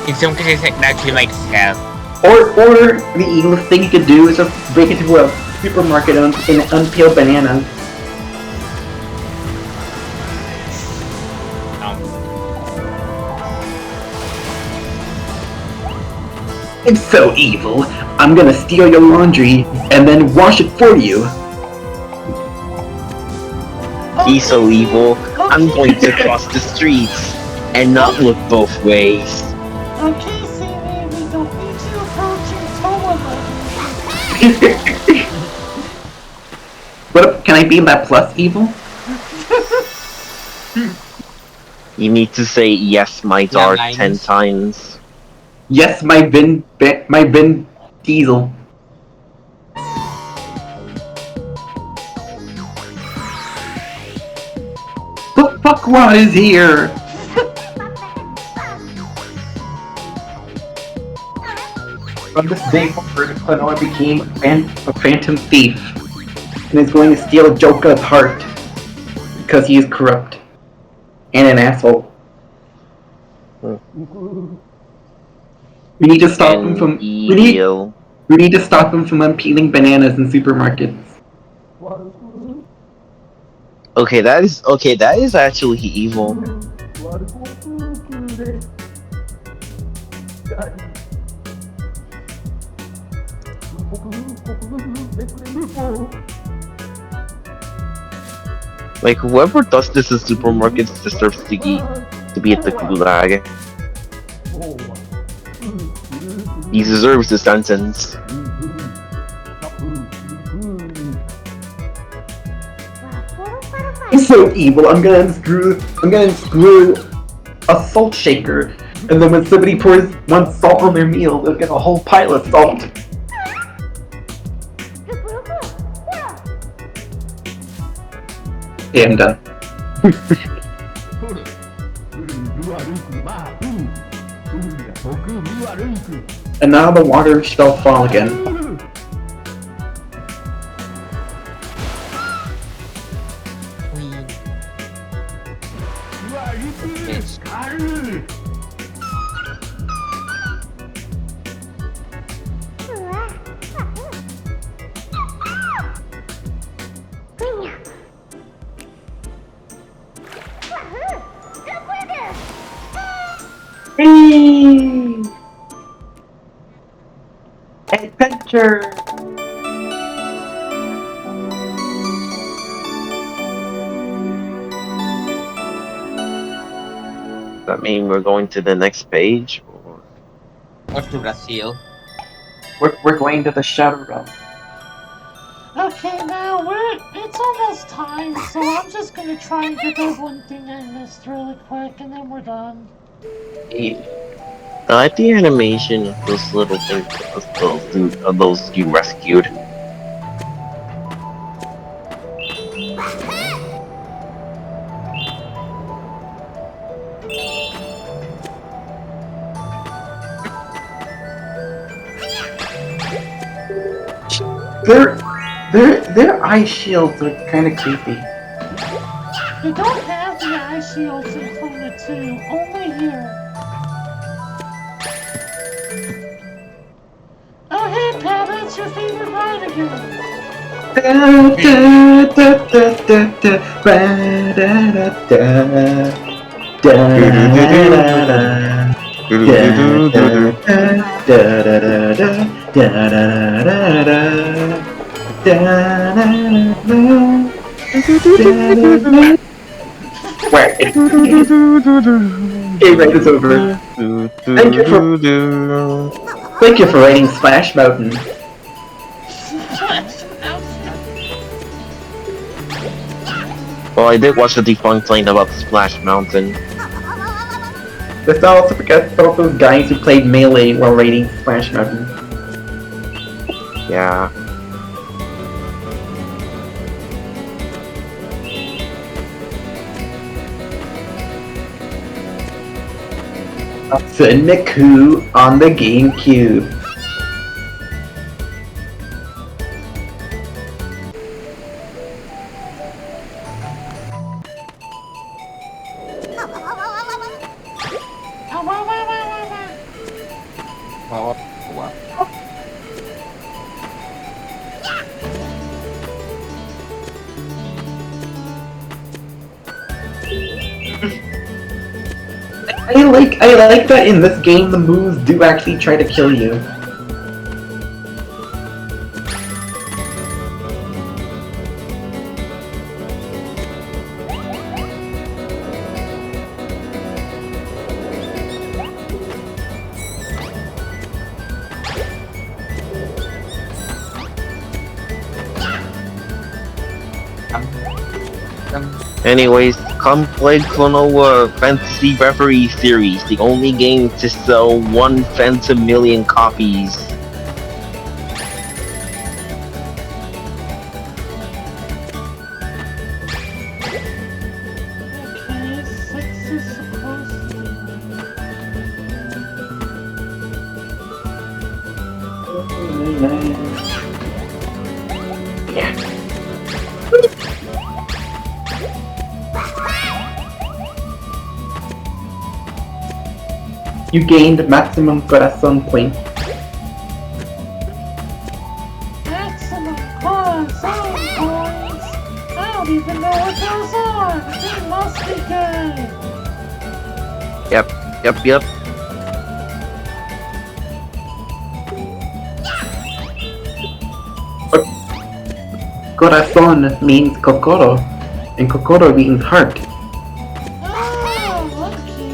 S9: In some cases, it actually might help.
S5: Or the evilest thing you could do is just break into a supermarket and unpeel bananas. It's so evil. I'm gonna steal your laundry and then wash it for you.
S1: He's so evil. I'm going to cross the streets and not look both ways.
S2: Okay, Sammy, we don't need you approaching Toa
S5: What? Can I be that plus evil?
S1: You need to say yes, my dart 10 times.
S5: Yes, my Vin Diesel. The fuckwad is here! From this day forward, Klonoa became a phantom thief and is going to steal Joka's heart because he is corrupt and an asshole. We need to stop him from. We need to stop him from unpeeling bananas in supermarkets.
S1: Okay, that is actually evil. Like, whoever does this in supermarkets deserves to be at the gulag. He deserves the sentence.
S5: He's so evil. I'm gonna unscrew a salt shaker, and then when somebody pours one salt on their meal, they'll get a whole pile of salt. Yeah, I'm done. And now the water shall fall again. Hey! Adventure!
S6: That mean we're going to the next page?
S9: Or to Brazil.
S5: We're going to the Shadow Realm.
S2: Okay, now it's almost time, so I'm just gonna try and get that one thing I missed really quick, and then we're done.
S6: I like the animation of those little things, of those you rescued.
S5: Their eye shields are kind of creepy.
S2: They don't have the eye shields in Klonoa 2, only here. Oh hey Pat, that's your favorite ride again.
S5: Where? Game ride is over. Thank you for raiding Splash Mountain.
S6: Well, I did watch the defunct plane about the Splash Mountain.
S5: Let's not also forget about those guys who played Melee while raiding Splash Mountain.
S6: Yeah.
S5: Sun McCoo on the GameCube. I like that in this game the moves do actually try to kill you.
S6: Anyways, come play Klonoa Fantasy Reverie Series, the only game to sell 1 phantom million copies.
S2: Okay, 6 is supposed to
S5: You gained maximum corazon point.
S2: maximum corazon points. I don't even know what those are. They must be good.
S6: Yep.
S5: Corazon means kokoro, and kokoro means heart.
S2: Oh, lucky.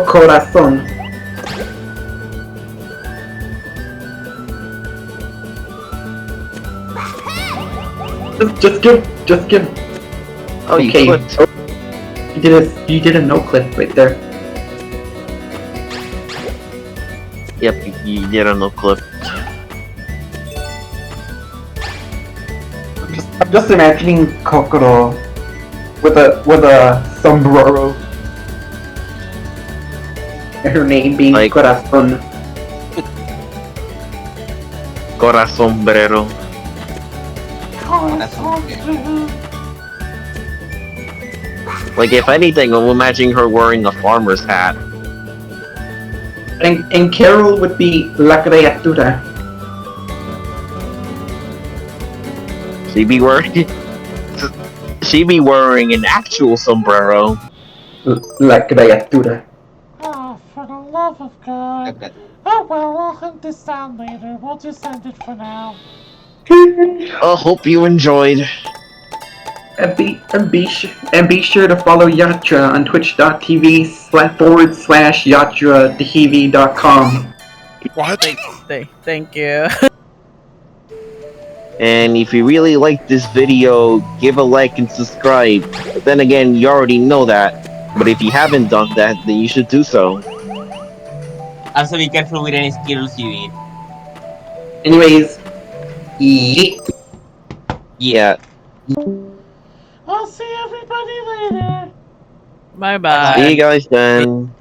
S5: Corazon. Just give.
S6: Oh,
S5: okay.
S6: you clipped.
S5: You did a no clip right there.
S6: Yep, you did a no clip.
S5: I'm just imagining Kokoro with a sombrero, and her name being
S6: Like-
S5: Corazon.
S6: Corazombrero. Like, if anything, I'm imagining her wearing a farmer's hat.
S5: And Carol would be La Criatura.
S6: She'd be wearing an actual sombrero.
S5: La Criatura.
S2: Oh, for the love of God. Oh well, we'll hunt this down later. We'll just end it for now.
S6: I hope you enjoyed.
S5: And be sure to follow Yatra on twitch.tv/yatratv.com.
S3: What?
S8: Thank you.
S6: And if you really like this video, give a like and subscribe. But then again, you already know that. But if you haven't done that, then you should do so.
S9: Also, be careful with any Skittles you eat.
S5: Anyways, yeet.
S6: Yeah.
S2: I'll see everybody later.
S8: Bye bye.
S6: See you guys then.